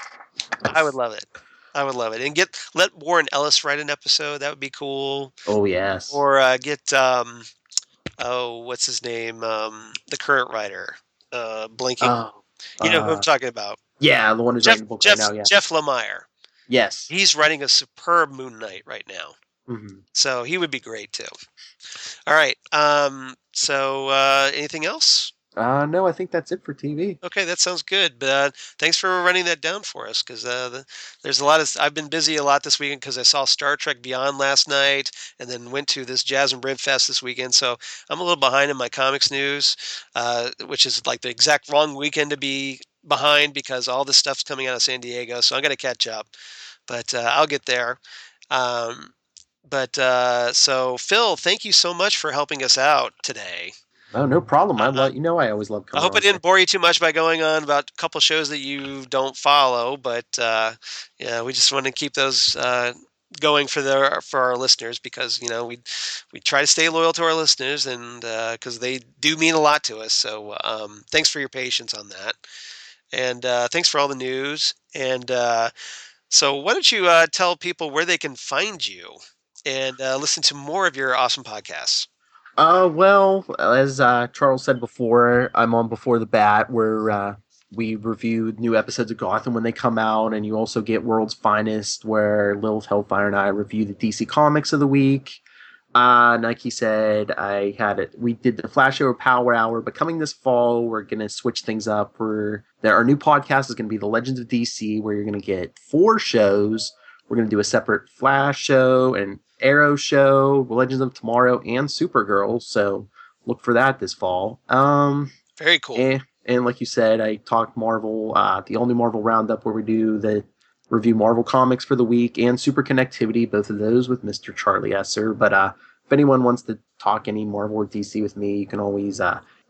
I would love it. I would love it. And let Warren Ellis write an episode. That would be cool. Oh yes. Or get what's his name? The current writer. Blinking. You know who I'm talking about. Yeah, the one who's writing the book right now. Yeah. Jeff Lemire. Yes. He's writing a superb Moon Knight right now. Mm-hmm. So he would be great too. All right. So anything else? No, I think that's it for TV. Okay, that sounds good. But thanks for running that down for us because there's a lot of. I've been busy a lot this weekend because I saw Star Trek Beyond last night and then went to this Jazz and Rib Fest this weekend. So I'm a little behind in my comics news, which is like the exact wrong weekend to be behind because all this stuff's coming out of San Diego. So I'm going to catch up, but I'll get there. So Phil, thank you so much for helping us out today. Oh, no problem. I always love coming. I hope I didn't bore you too much by going on about a couple shows that you don't follow, but yeah, we just want to keep those going for our listeners because we try to stay loyal to our listeners and because they do mean a lot to us. So thanks for your patience on that, and thanks for all the news. And so why don't you tell people where they can find you and listen to more of your awesome podcasts? Well, as Charles said before, I'm on Before the Bat, where we review new episodes of Gotham when they come out, and you also get World's Finest, where Lilith Hellfire and I review the DC Comics of the week. Like he said, we did the Flash Hour Power Hour, but coming this fall, we're going to switch things up. Our new podcast is going to be The Legends of DC, where you're going to get 4 shows. We're going to do a separate Flash show and Arrow show, Legends of Tomorrow, and Supergirl. So look for that this fall. Very cool. And like you said, I talked Marvel, the only Marvel Roundup, where we do the review Marvel comics for the week, and Super Connectivity, both of those with Mr. Charlie Esser. But if anyone wants to talk any Marvel or DC with me, you can always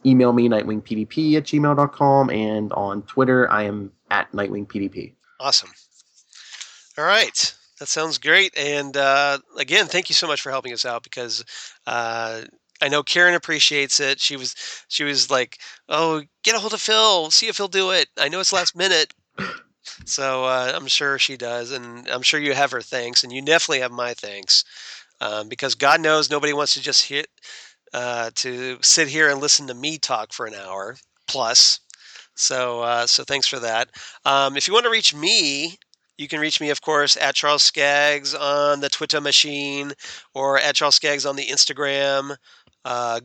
email me, nightwingpdp@gmail.com, and on Twitter, I am at nightwingpdp. Awesome. All right. That sounds great. And again, thank you so much for helping us out because I know Karen appreciates it. She was like, "Oh, get a hold of Phil. See if he'll do it. I know it's last minute." So I'm sure she does. And I'm sure you have her thanks. And you definitely have my thanks because God knows nobody wants to just to sit here and listen to me talk for an hour plus. So thanks for that. If you want to reach me, you can reach me, of course, at Charles Skaggs on the Twitter machine or at Charles Skaggs on the Instagram.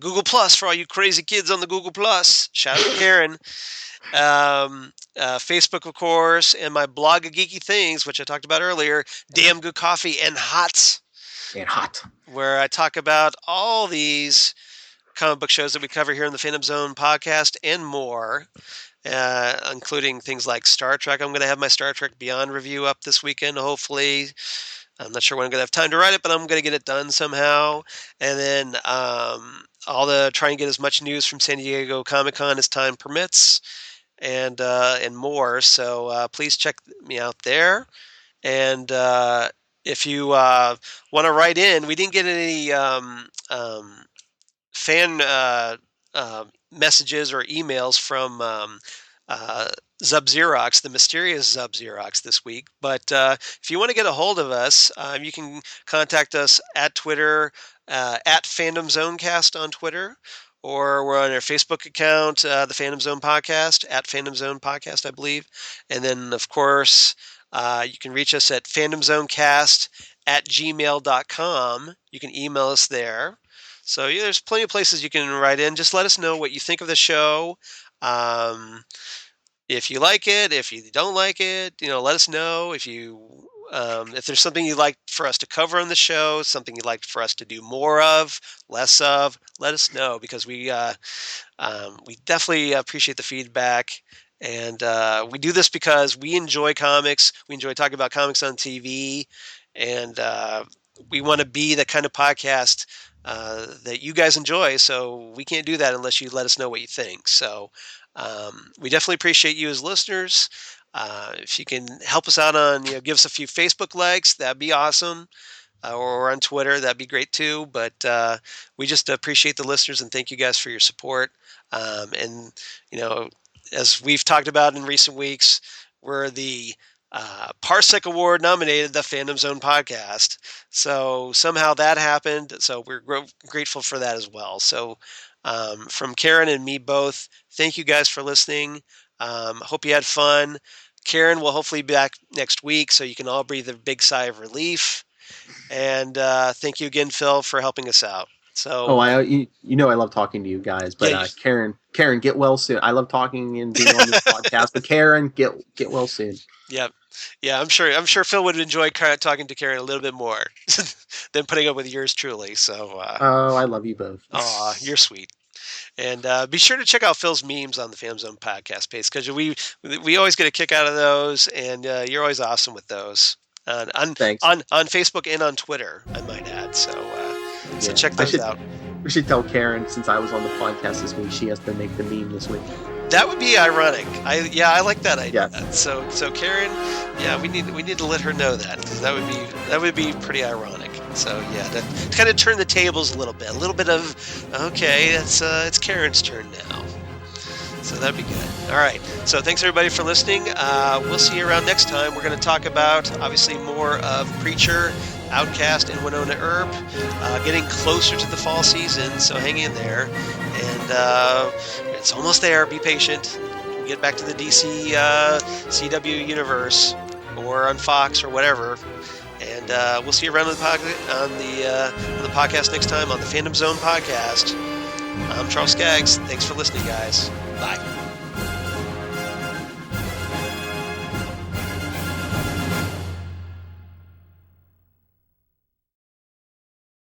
Google Plus for all you crazy kids on the Google Plus. Shout out to Karen. Facebook, of course, and my blog of geeky things, which I talked about earlier. Damn Good Coffee and Hot. And Hot. Where I talk about all these comic book shows that we cover here in the Phantom Zone podcast and more. Including things like Star Trek. I'm going to have my Star Trek Beyond review up this weekend, hopefully. I'm not sure when I'm going to have time to write it, but I'm going to get it done somehow. And then try and get as much news from San Diego Comic-Con as time permits and more. So please check me out there. And if you want to write in, we didn't get any fan messages or emails from Zub Xerox, the mysterious Zub Xerox this week. But if you want to get a hold of us, you can contact us at Twitter, at Phantom Zonecast on Twitter, or we're on our Facebook account, the Phantom Zone Podcast, at Phantom Zone Podcast, I believe. And then, of course, you can reach us at phantomzonecast@gmail.com. You can email us there. So yeah, there's plenty of places you can write in. Just let us know what you think of the show. If you like it, if you don't like it, let us know. If there's something you'd like for us to cover on the show, something you'd like for us to do more of, less of, let us know because we definitely appreciate the feedback. And we do this because we enjoy comics. We enjoy talking about comics on TV. And we want to be the kind of podcast that you guys enjoy. So we can't do that unless you let us know what you think. So we definitely appreciate you as listeners. If you can help us out on, give us a few Facebook likes, that'd be awesome. Or on Twitter, that'd be great too. But we just appreciate the listeners and thank you guys for your support. And, as we've talked about in recent weeks, we're the Parsec Award nominated, the Fandom Zone podcast. So somehow that happened. So we're grateful for that as well. So from Karen and me both, thank you guys for listening. Hope you had fun. Karen will hopefully be back next week so you can all breathe a big sigh of relief. And thank you again, Phil, for helping us out. So, I love talking to you guys, but Karen, get well soon. I love talking and being on this podcast, but Karen, get well soon. Yep. Yeah, I'm sure Phil would enjoy talking to Karen a little bit more than putting up with yours truly. So, I love you both. Aw, you're sweet. And be sure to check out Phil's memes on the Fandom Zone podcast page because we always get a kick out of those, and you're always awesome with those. Thanks. On Facebook and on Twitter, I might add. So check those out. We should tell Karen, since I was on the podcast this week, she has to make the meme this week. That would be ironic. I like that idea. Yeah. So Karen, we need to let her know that because that would be pretty ironic. So to kind of turn the tables a little bit of okay, it's Karen's turn now. So that'd be good. All right. So thanks everybody for listening. We'll see you around next time. We're going to talk about obviously more of Preacher, Outcast, and Wynonna Earp, getting closer to the fall season. So hang in there. And it's almost there. Be patient. We'll get back to the DC CW universe or on Fox or whatever. And we'll see you around on the podcast next time on the Fandom Zone podcast. I'm Charles Skaggs. Thanks for listening, guys. Bye.